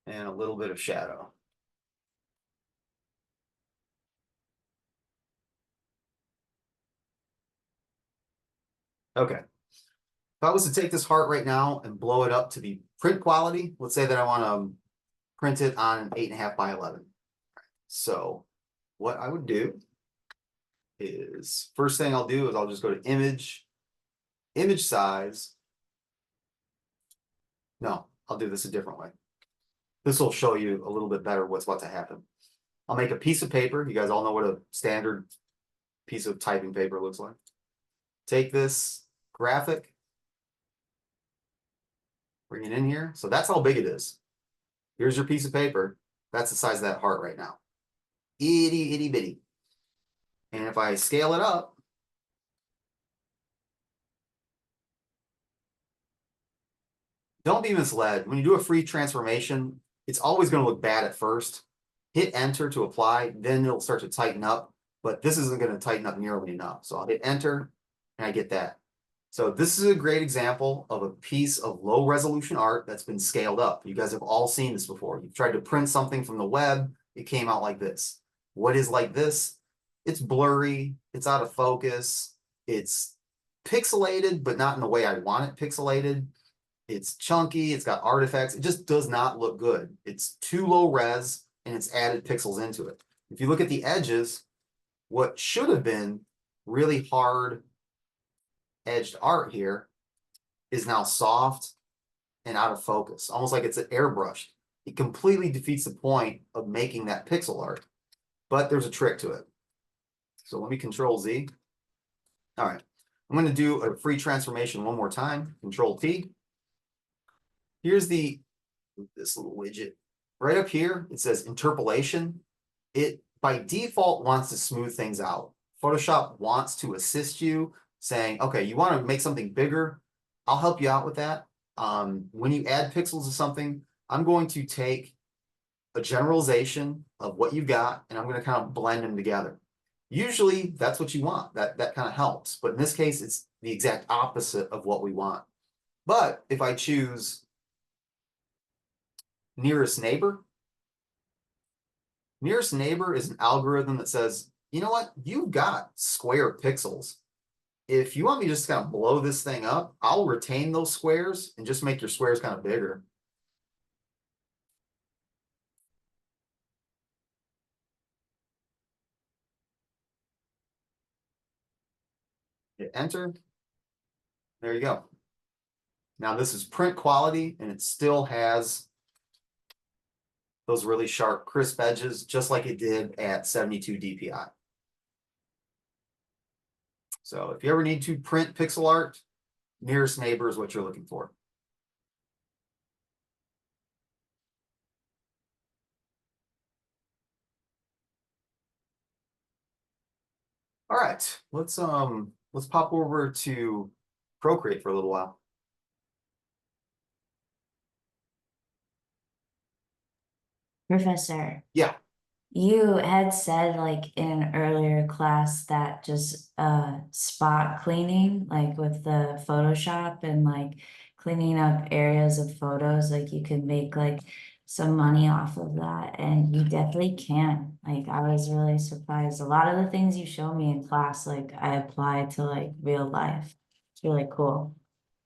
And a little bit of shadow. Okay. If I was to take this heart right now and blow it up to the print quality, let's say that I want to print it on an 8.5 by 11. So what I would do is, first thing I'll do is I'll just go to image size. No, I'll do this a different way. This will show you a little bit better what's about to happen. I'll make a piece of paper. You guys all know what a standard piece of typing paper looks like. Take this graphic, bring it in here. So that's how big it is. Here's your piece of paper. That's the size of that heart right now. Itty, itty, bitty. And if I scale it up, don't be misled. When you do a free transformation, it's always going to look bad at first. Hit enter to apply, then it'll start to tighten up, but this isn't going to tighten up nearly enough. So I'll hit enter and I get that. So this is a great example of a piece of low resolution art that's been scaled up. You guys have all seen this before. You've tried to print something from the web, it came out like this. What is like this? It's blurry, it's out of focus, it's pixelated, but not in the way I want it pixelated. It's chunky, it's got artifacts, it just does not look good. It's too low res and it's added pixels into it. If you look at the edges, what should have been really hard edged art here is now soft and out of focus, almost like it's an airbrushed. It completely defeats the point of making that pixel art, but there's a trick to it. So let me Control Z. All right, I'm going to do a free transformation one more time. Control T. Here's this little widget right up here. It says interpolation. It by default wants to smooth things out. Photoshop wants to assist you, saying, okay, you want to make something bigger, I'll help you out with that. When you add pixels to something, I'm going to take a generalization of what you've got and I'm going to kind of blend them together. Usually that's what you want. That kind of helps. But in this case, it's the exact opposite of what we want. But if I choose nearest neighbor is an algorithm that says, you know what, you've got square pixels. If you want me to just kind of blow this thing up, I'll retain those squares and just make your squares kind of bigger. Hit enter. There you go. Now this is print quality and it still has those really sharp, crisp edges, just like it did at 72 DPI. So if you ever need to print pixel art, nearest neighbor is what you're looking for. All right, let's pop over to Procreate for a little while. Professor. Yeah. You had said like in an earlier class that just spot cleaning, like with the Photoshop and like cleaning up areas of photos, like you could make like some money off of that, and you definitely can. Like I was really surprised. A lot of the things you show me in class, like I apply to like real life. It's really cool.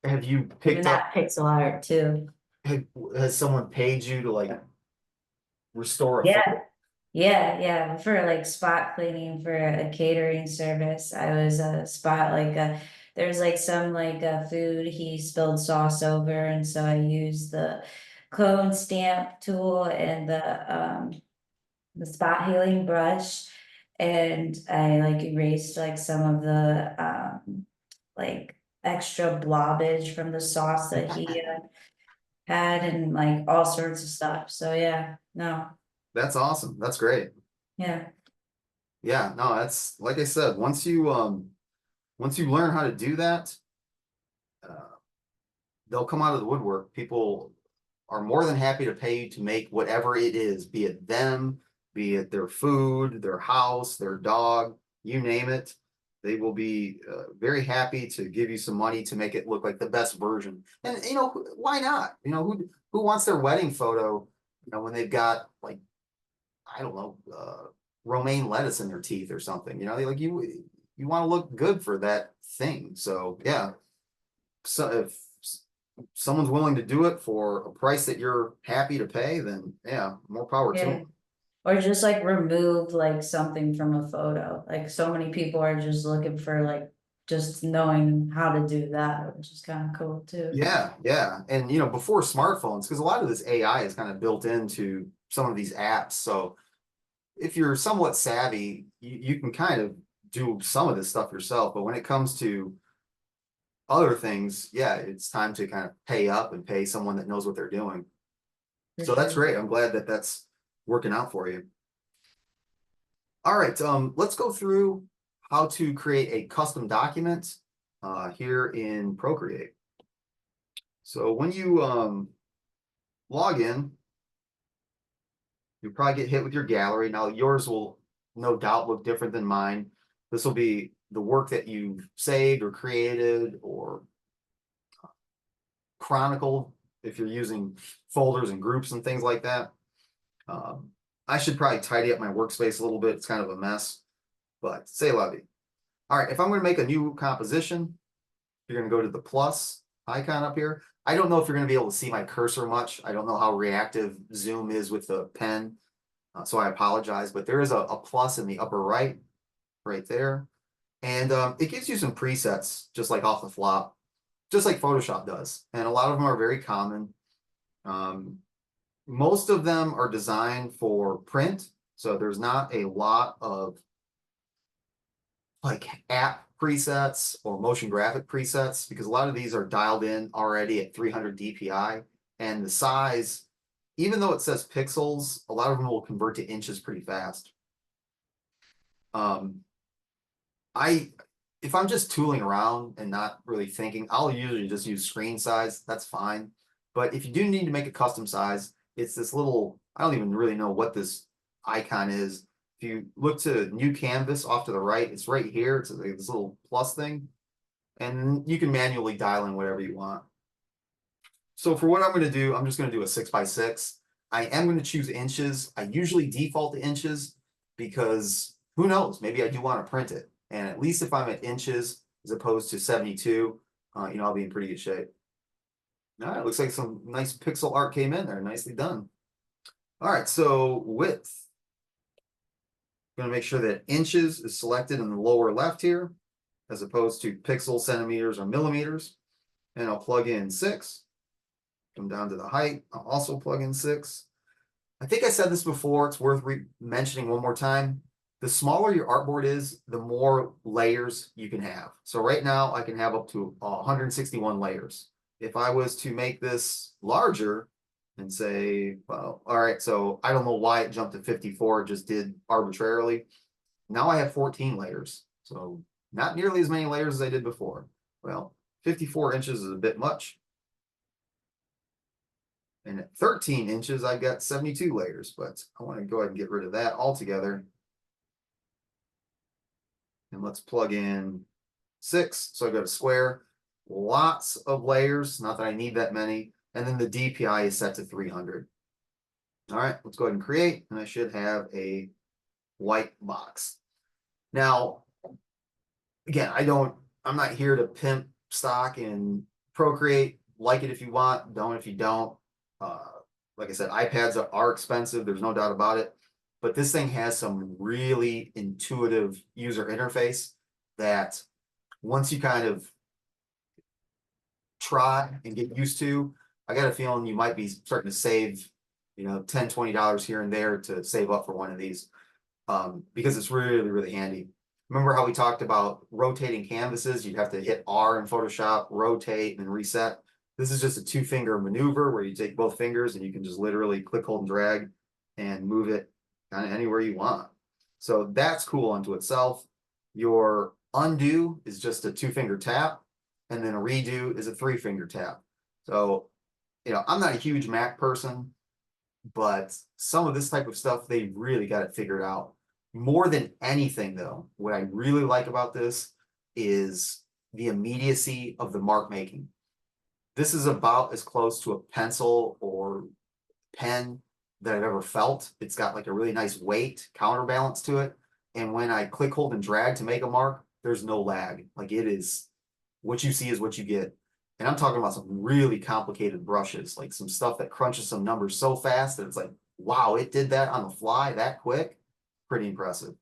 Have you Even picked up, that pixel art too. have, has someone paid you to like restore a Yeah. photo? Yeah, for like spot cleaning for a catering service. I was a spot like there's like some like food he spilled sauce over, and so I used the clone stamp tool and the spot healing brush, and I like erased like some of the like extra blobbage from the sauce that he had, and like all sorts of stuff. So yeah, no, That's awesome. That's great. yeah. Yeah, no, that's like I said, once you learn how to do that, uh, they'll come out of the woodwork. People are more than happy to pay you to make whatever it is, be it them, be it their food, their house, their dog, you name it. They will be very happy to give you some money to make it look like the best version. And you know, why not? You know, who wants their wedding photo, you know, when they've got like, I don't know, romaine lettuce in their teeth or something, you know, like you want to look good for that thing. So yeah. So if someone's willing to do it for a price that you're happy to pay, then yeah, more power to Yeah. them. Or just like remove like something from a photo. Like so many people are just looking for like just knowing how to do that, which is kind of cool too. Yeah, yeah. And you know, before smartphones, because a lot of this AI is kind of built into some of these apps. So if you're somewhat savvy, you can kind of do some of this stuff yourself. But when it comes to other things, yeah, it's time to kind of pay up and pay someone that knows what they're doing. For So that's sure. great. I'm glad that that's working out for you. All right, let's go through how to create a custom document here in Procreate. So when you log in, you'll probably get hit with your gallery. Now yours will no doubt look different than mine. This will be the work that you've saved or created or chronicled if you're using folders and groups and things like that. Um, I should probably tidy up my workspace a little bit. It's kind of a mess, but say la vie. All right, if I'm going to make a new composition, you're going to go to the plus icon up here. I don't know if you're going to be able to see my cursor much. I don't know how reactive Zoom is with the pen, so I apologize, but there is a plus in the upper right there. And it gives you some presets just like off the flop, just like Photoshop does. And a lot of them are very common. Most of them are designed for print, so there's not a lot of like app presets or motion graphic presets because a lot of these are dialed in already at 300 DPI, and the size, even though it says pixels, a lot of them will convert to inches pretty fast. I if I'm just tooling around and not really thinking, I'll usually just use screen size. That's fine. But if you do need to make a custom size, it's this little, I don't even really know what this icon is. If you look to new canvas off to the right, it's right here. It's like this little plus thing. And you can manually dial in whatever you want. So for what I'm going to do, I'm just going to do a 6x6. I am going to choose inches. I usually default to inches because who knows, maybe I do want to print it. And at least if I'm at inches as opposed to 72, you know, I'll be in pretty good shape. All right, looks like some nice pixel art came in there. Nicely done. All right, so width. Going to make sure that inches is selected in the lower left here, as opposed to pixels, centimeters, or millimeters. And I'll plug in 6. Come down to the height. I'll also plug in 6. I think I said this before. It's worth mentioning one more time. The smaller your artboard is, the more layers you can have. So right now I can have up to 161 layers. If I was to make this larger and say, well, all right, so I don't know why it jumped to 54, it just did arbitrarily. Now I have 14 layers. So not nearly as many layers as I did before. Well, 54 inches is a bit much. And at 13 inches, I've got 72 layers, but I want to go ahead and get rid of that altogether. And let's plug in 6. So I've got a square, lots of layers, not that I need that many. And then the DPI is set to 300. All right, let's go ahead and create, and I should have a white box. Now, again, I'm not here to pimp stock in Procreate. Like it if you want, don't if you don't. Like I said, iPads are expensive, there's no doubt about it. But this thing has some really intuitive user interface that once you kind of try and get used to, I got a feeling you might be starting to save, $10, $20 here and there to save up for one of these, because it's really, really handy. Remember how we talked about rotating canvases? You'd have to hit R in Photoshop, rotate, and reset. This is just a 2-finger maneuver where you take both fingers and you can just literally click, hold, and drag and move it kind of anywhere you want. So that's cool unto itself. Your undo is just a 2-finger tap, and then a redo is a 3-finger tap. So, I'm not a huge Mac person, but some of this type of stuff, they really got it figured out. More than anything, though, what I really like about this is the immediacy of the mark making. This is about as close to a pencil or pen that I've ever felt. It's got like a really nice weight counterbalance to it. And when I click, hold, and drag to make a mark, there's no lag. Like, it is what you see is what you get. And I'm talking about some really complicated brushes, like some stuff that crunches some numbers so fast that it's like, wow, it did that on the fly that quick. Pretty impressive.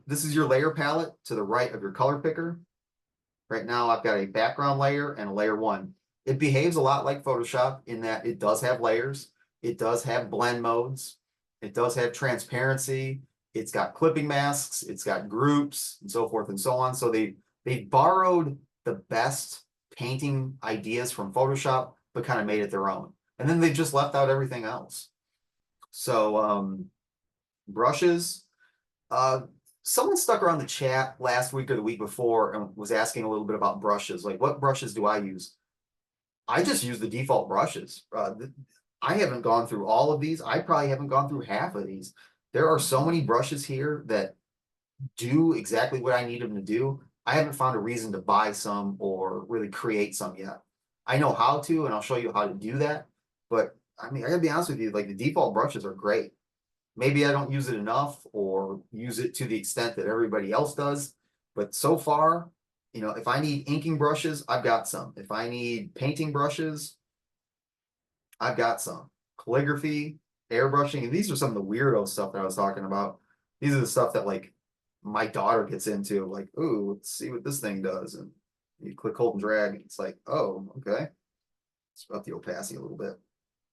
This is your layer palette to the right of your color picker. Right now, I've got a background layer and a layer 1. It behaves a lot like Photoshop in that it does have layers. It does have blend modes. It does have transparency. It's got clipping masks. It's got groups and so forth and so on. So they borrowed the best painting ideas from Photoshop, but kind of made it their own. And then they just left out everything else. So brushes. Someone stuck around the chat last week or the week before and was asking a little bit about brushes. Like, what brushes do I use? I just use the default brushes. I haven't gone through all of these. I probably haven't gone through half of these. There are so many brushes here that do exactly what I need them to do. I haven't found a reason to buy some or really create some yet. I know how to, and I'll show you how to do that. But I mean, I gotta be honest with you, like the default brushes are great. Maybe I don't use it enough or use it to the extent that everybody else does. But so far, if I need inking brushes, I've got some. If I need painting brushes, I've got some. Calligraphy, airbrushing, and these are some of the weirdo stuff that I was talking about. These are the stuff that like my daughter gets into, like, ooh, let's see what this thing does. And you click, hold, and drag, and it's like, oh, okay. It's about the opacity a little bit.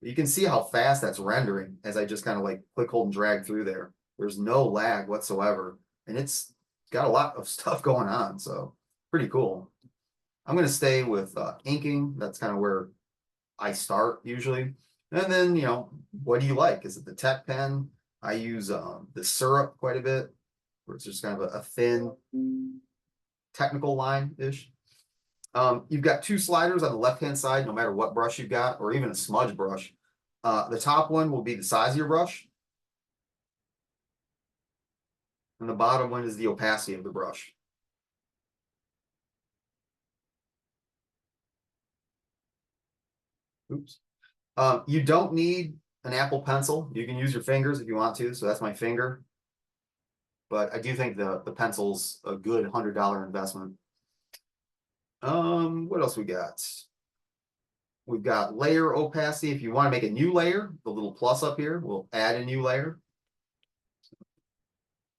You can see how fast that's rendering as I just kind of like click, hold, and drag through there. There's no lag whatsoever. And it's got a lot of stuff going on. So pretty cool. I'm going to stay with inking. That's kind of where I start usually. And then, what do you like? Is it the Tech Pen? I use the Syrup quite a bit, where it's just kind of a thin technical line-ish. You've got 2 sliders on the left-hand side, no matter what brush you've got, or even a smudge brush. The top one will be the size of your brush. And the bottom one is the opacity of the brush. Oops. You don't need an Apple Pencil. You can use your fingers if you want to. So that's my finger. But I do think the pencil's a good $100 investment. What else we got? We've got layer opacity. If you want to make a new layer, the little plus up here, we'll add a new layer.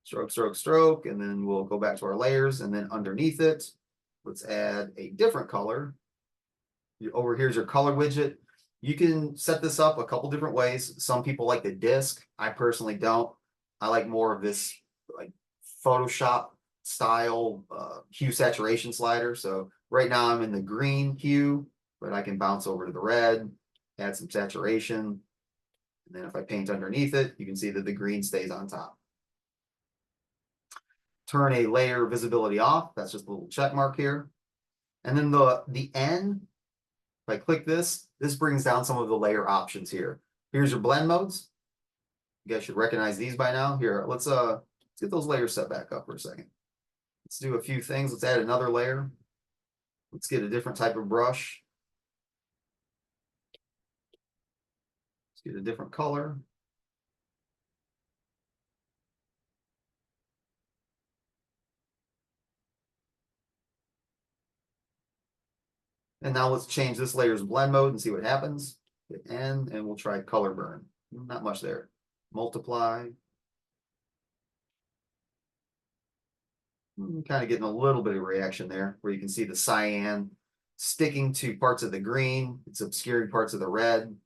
Stroke, stroke, stroke, and then we'll go back to our layers, and then underneath it, let's add a different color. Over here's your color widget. You can set this up a couple different ways. Some people like the disc. I personally don't. I like more of this like Photoshop style hue saturation slider. So right now I'm in the green hue, but I can bounce over to the red, add some saturation. And then if I paint underneath it, you can see that the green stays on top. Turn a layer visibility off. That's just a little check mark here. And then the N If I click this, this brings down some of the layer options here. Here's your blend modes. You guys should recognize these by now. Here, let's get those layers set back up for a second. Let's do a few things. Let's add another layer. Let's get a different type of brush. Let's get a different color. And now let's change this layer's blend mode and see what happens. Hit N, and we'll try color burn. Not much there. Multiply. Kind of getting a little bit of reaction there, where you can see the cyan sticking to parts of the green. It's obscuring parts of the red.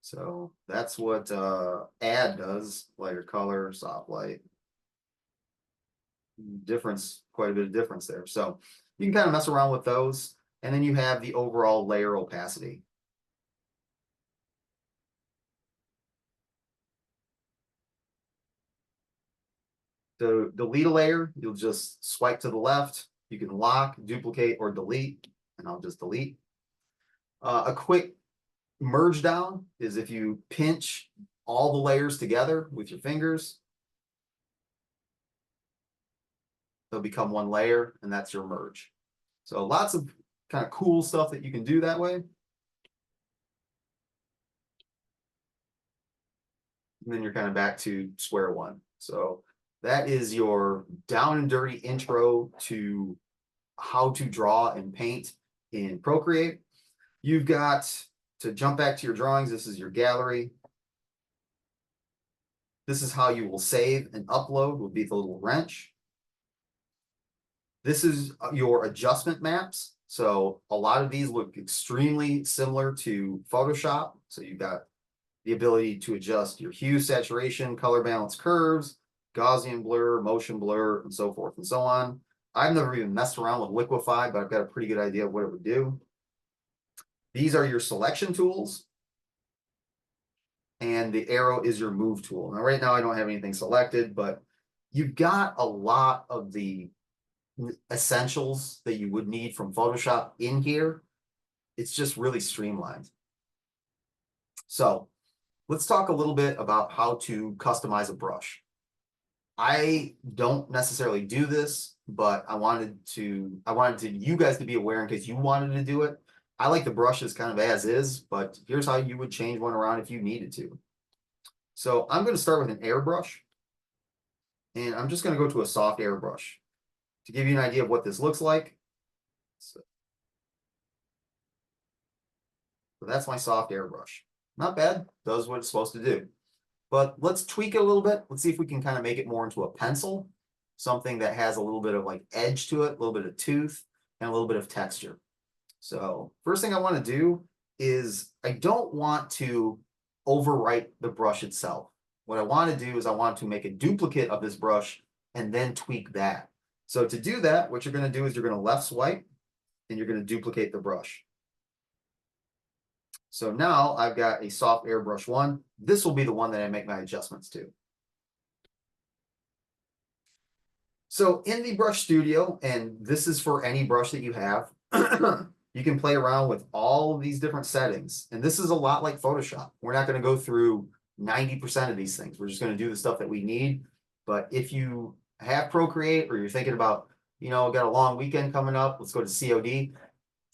So that's what add does. Lighter color, soft light. Difference, quite a bit of difference there. So you can kind of mess around with those. And then you have the overall layer opacity. To delete a layer, you'll just swipe to the left. You can lock, duplicate, or delete, and I'll just delete. A quick merge down is if you pinch all the layers together with your fingers, they'll become one layer, and that's your merge. So lots of kind of cool stuff that you can do that way. And then you're kind of back to square one. So that is your down and dirty intro to how to draw and paint in Procreate. You've got to jump back to your drawings. This is your gallery. This is how you will save and upload, will be the little wrench. This is your adjustment maps. So a lot of these look extremely similar to Photoshop. So you've got the ability to adjust your hue, saturation, color balance curves, Gaussian blur, motion blur, and so forth and so on. I've never even messed around with Liquify, but I've got a pretty good idea of what it would do. These are your selection tools. And the arrow is your move tool. Now, right now, I don't have anything selected, but you've got a lot of the essentials that you would need from Photoshop in here. It's just really streamlined. So let's talk a little bit about how to customize a brush. I don't necessarily do this, but I wanted you guys to be aware in case you wanted to do it. I like the brushes kind of as is, but here's how you would change one around if you needed to. So I'm going to start with an airbrush, and I'm just going to go to a soft airbrush to give you an idea of what this looks like. So that's my soft airbrush. Not bad, does what it's supposed to do. But let's tweak it a little bit. Let's see if we can kind of make it more into a pencil, something that has a little bit of like edge to it, a little bit of tooth, and a little bit of texture. So first thing I want to do is I don't want to overwrite the brush itself. What I want to do is I want to make a duplicate of this brush and then tweak that. So to do that, what you're going to do is you're going to left swipe and you're going to duplicate the brush. So now I've got a soft airbrush one. This will be the one that I make my adjustments to. So in the Brush Studio, and this is for any brush that you have, you can play around with all of these different settings. And this is a lot like Photoshop. We're not going to go through 90% of these things. We're just going to do the stuff that we need. But if you have Procreate or you're thinking about, you know, got a long weekend coming up, let's go to COD.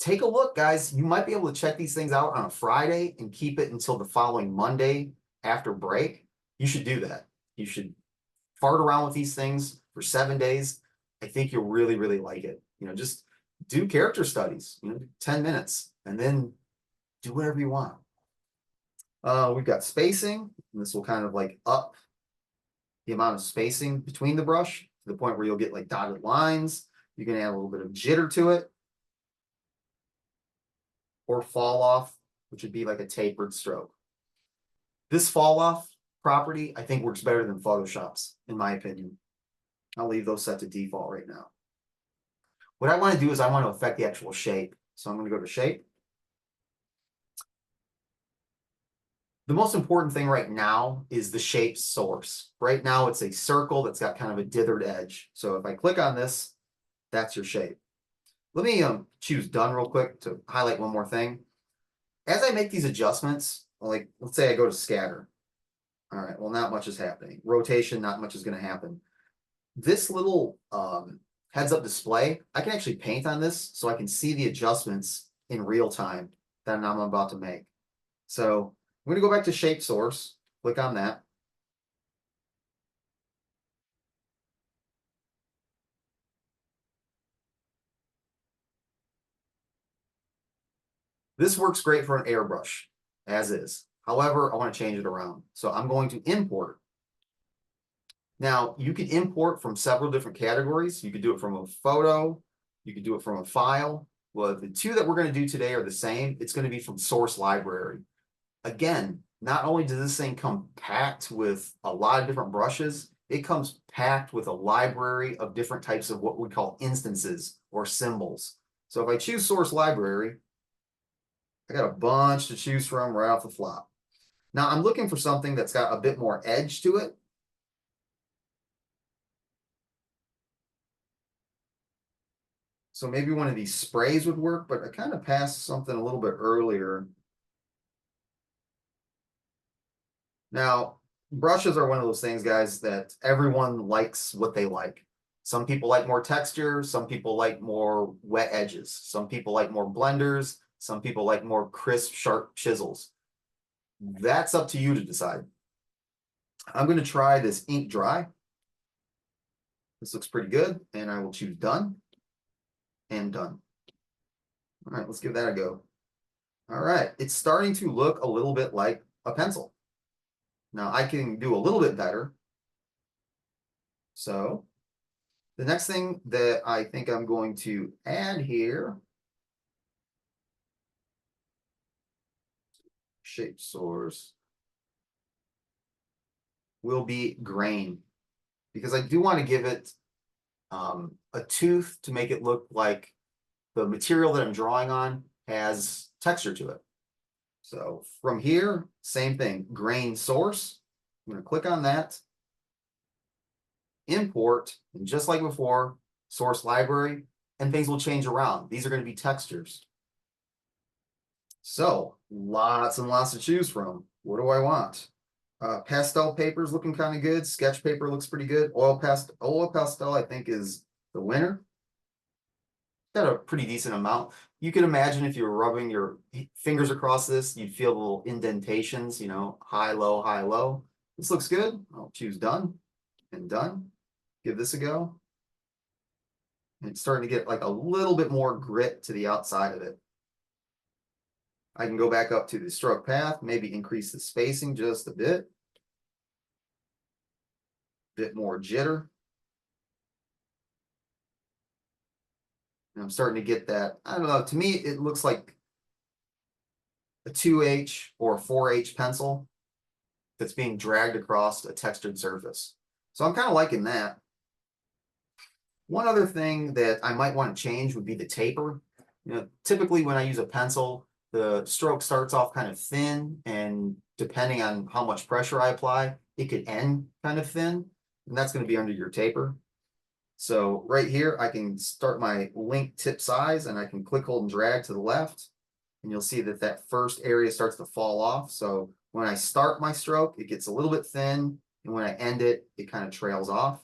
Take a look, guys. You might be able to check these things out on a Friday and keep it until the following Monday after break. You should do that. You should fart around with these things for 7 days. I think you'll really, really like it. You know, just do character studies, 10 minutes, and then do whatever you want. We've got spacing, and this will kind of like up the amount of spacing between the brush to the point where you'll get like dotted lines. You can add a little bit of jitter to it, or fall off, which would be like a tapered stroke. This fall off property, I think, works better than Photoshop's, in my opinion. I'll leave those set to default right now. What I want to do is I want to affect the actual shape. So I'm going to go to shape. The most important thing right now is the shape source. Right now it's a circle that's got kind of a dithered edge. So if I click on this, that's your shape. Let me choose done real quick to highlight one more thing. as I make these adjustments, like let's say I go to scatter. All right, well, not much is happening. Rotation, not much is going to happen. This little heads up display, I can actually paint on this so I can see the adjustments in real time that I'm about to make. So I'm going to go back to shape source, click on that. This works great for an airbrush, as is. However, I want to change it around. So I'm going to import. Now, you can import from several different categories. You could do it from a photo. You could do it from a file. Well, the two that we're going to do today are the same. It's going to be from source library. Again, not only does this thing come packed with a lot of different brushes, it comes packed with a library of different types of what we call instances or symbols. So if I choose source library, I got a bunch to choose from right off the flop. Now I'm looking for something that's got a bit more edge to it. So maybe one of these sprays would work, but I kind of passed something a little bit earlier. Now, brushes are one of those things, guys, that everyone likes what they like. Some people like more texture. Some people like more wet edges. Some people like more blenders. Some people like more crisp, sharp chisels. That's up to you to decide. I'm going to try this ink dry. This looks pretty good, and I will choose done and done. All right, let's give that a go. All right, it's starting to look a little bit like a pencil. Now I can do a little bit better. So the next thing that I think I'm going to add here, shape source, will be grain, because I do want to give it a tooth to make it look like the material that I'm drawing on has texture to it. So from here, same thing, grain source. I'm going to click on that, import, and just like before, source library, and things will change around. These are going to be textures. So lots and lots to choose from. What do I want? Pastel paper is looking kind of good. Sketch paper looks pretty good. Oil pastel, I think, is the winner. Got a pretty decent amount. You can imagine if you were rubbing your fingers across this, you'd feel the little indentations, you know, high, low, high, low. This looks good. I'll choose done and done. Give this a go. And it's starting to get like a little bit more grit to the outside of it. I can go back up to the stroke path, maybe increase the spacing just a bit. Bit more jitter. And I'm starting to get that, I don't know, to me, it looks like a 2H or a 4H pencil that's being dragged across a textured surface. So I'm kind of liking that. One other thing that I might want to change would be the taper. You know, typically when I use a pencil, the stroke starts off kind of thin, and depending on how much pressure I apply, it could end kind of thin, and that's going to be under your taper. So right here, I can start my link tip size, and I can click, hold, and drag to the left, and you'll see that that first area starts to fall off. So when I start my stroke, it gets a little bit thin, and when I end it, it kind of trails off.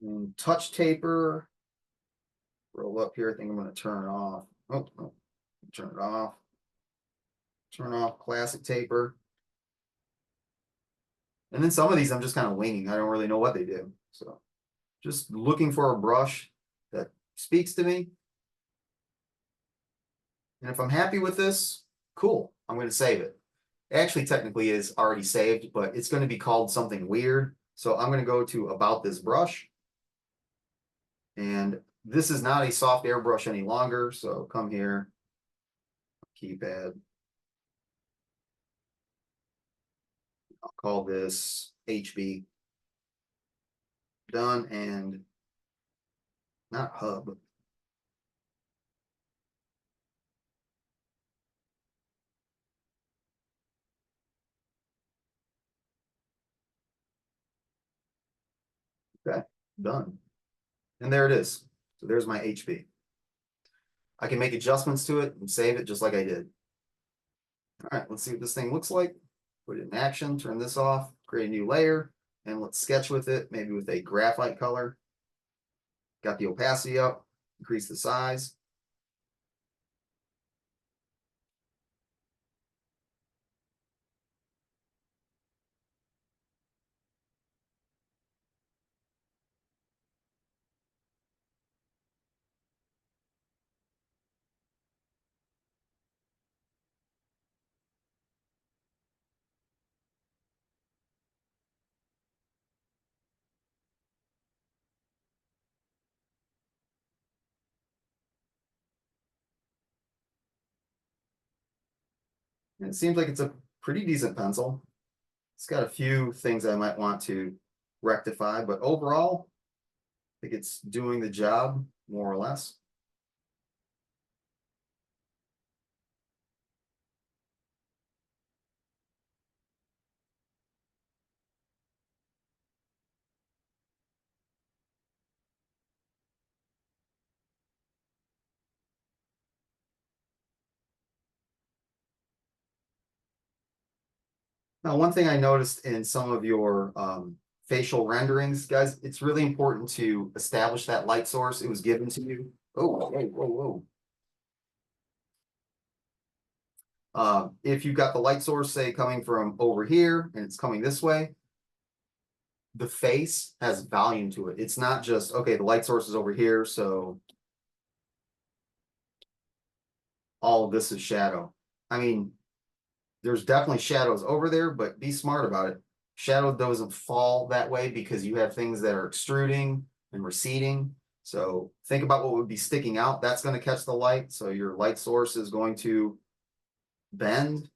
And touch taper, roll up here. I think I'm going to turn it off. Oh, no, turn it off. Turn off classic taper. And then some of these I'm just kind of winging. I don't really know what they do. So just looking for a brush that speaks to me. And if I'm happy with this, cool, I'm going to save it. It actually technically is already saved, but it's going to be called something weird. So I'm going to go to about this brush. And this is not a soft airbrush any longer. So come here, keypad. I'll call this HB. Done and not hub. Okay, done. And there it is. So there's my HB. I can make adjustments to it and save it just like I did. All right, let's see what this thing looks like. Put it in action, turn this off, create a new layer, and let's sketch with it, maybe with a graphite color. Got the opacity up, increase the size. And it seems like it's a pretty decent pencil. It's got a few things I might want to rectify, but overall, I think it's doing the job more or less. Now, one thing I noticed in some of your facial renderings, guys, it's really important to establish that light source. It was given to you. Oh, whoa, whoa, whoa. If you've got the light source, say, coming from over here and it's coming this way, the face has volume to it. It's not just, okay, the light source is over here, so all of this is shadow. I mean, there's definitely shadows over there, but be smart about it. Shadow doesn't fall that way because you have things that are extruding and receding. So think about what would be sticking out. That's going to catch the light. So your light source is going to bend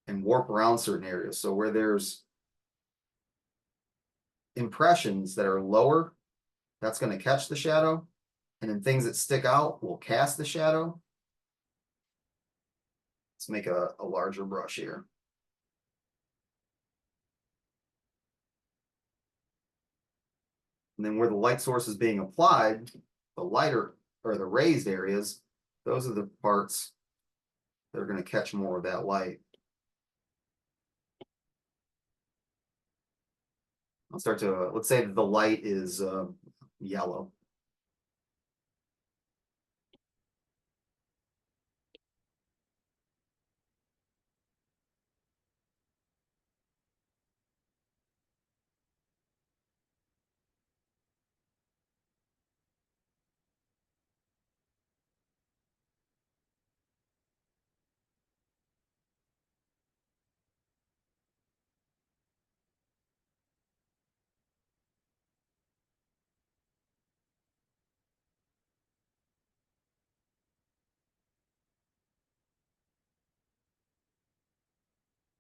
and warp around certain areas. So where there's impressions that are lower, that's going to catch the shadow. And then things that stick out will cast the shadow. Let's make a larger brush here. And then where the light source is being applied, the lighter or the raised areas, those are the parts that are going to catch more of that light. I'll start to, let's say that the light is yellow.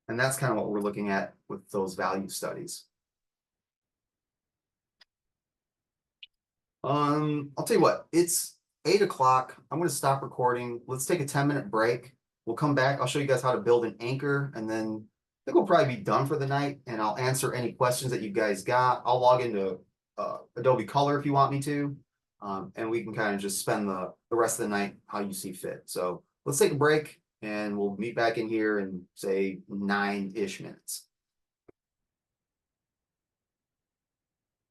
And that's kind of what we're looking at with those value studies. I'll tell you what, it's 8 o'clock. I'm going to stop recording. Let's take a 10-minute break. We'll come back. I'll show you guys how to build an anchor, and then I think we'll probably be done for the night, and I'll answer any questions that you guys got. I'll log into Adobe Color if you want me to, and we can kind of just spend the rest of the night how you see fit. So let's take a break, and we'll meet back in here in, say, 9-ish minutes.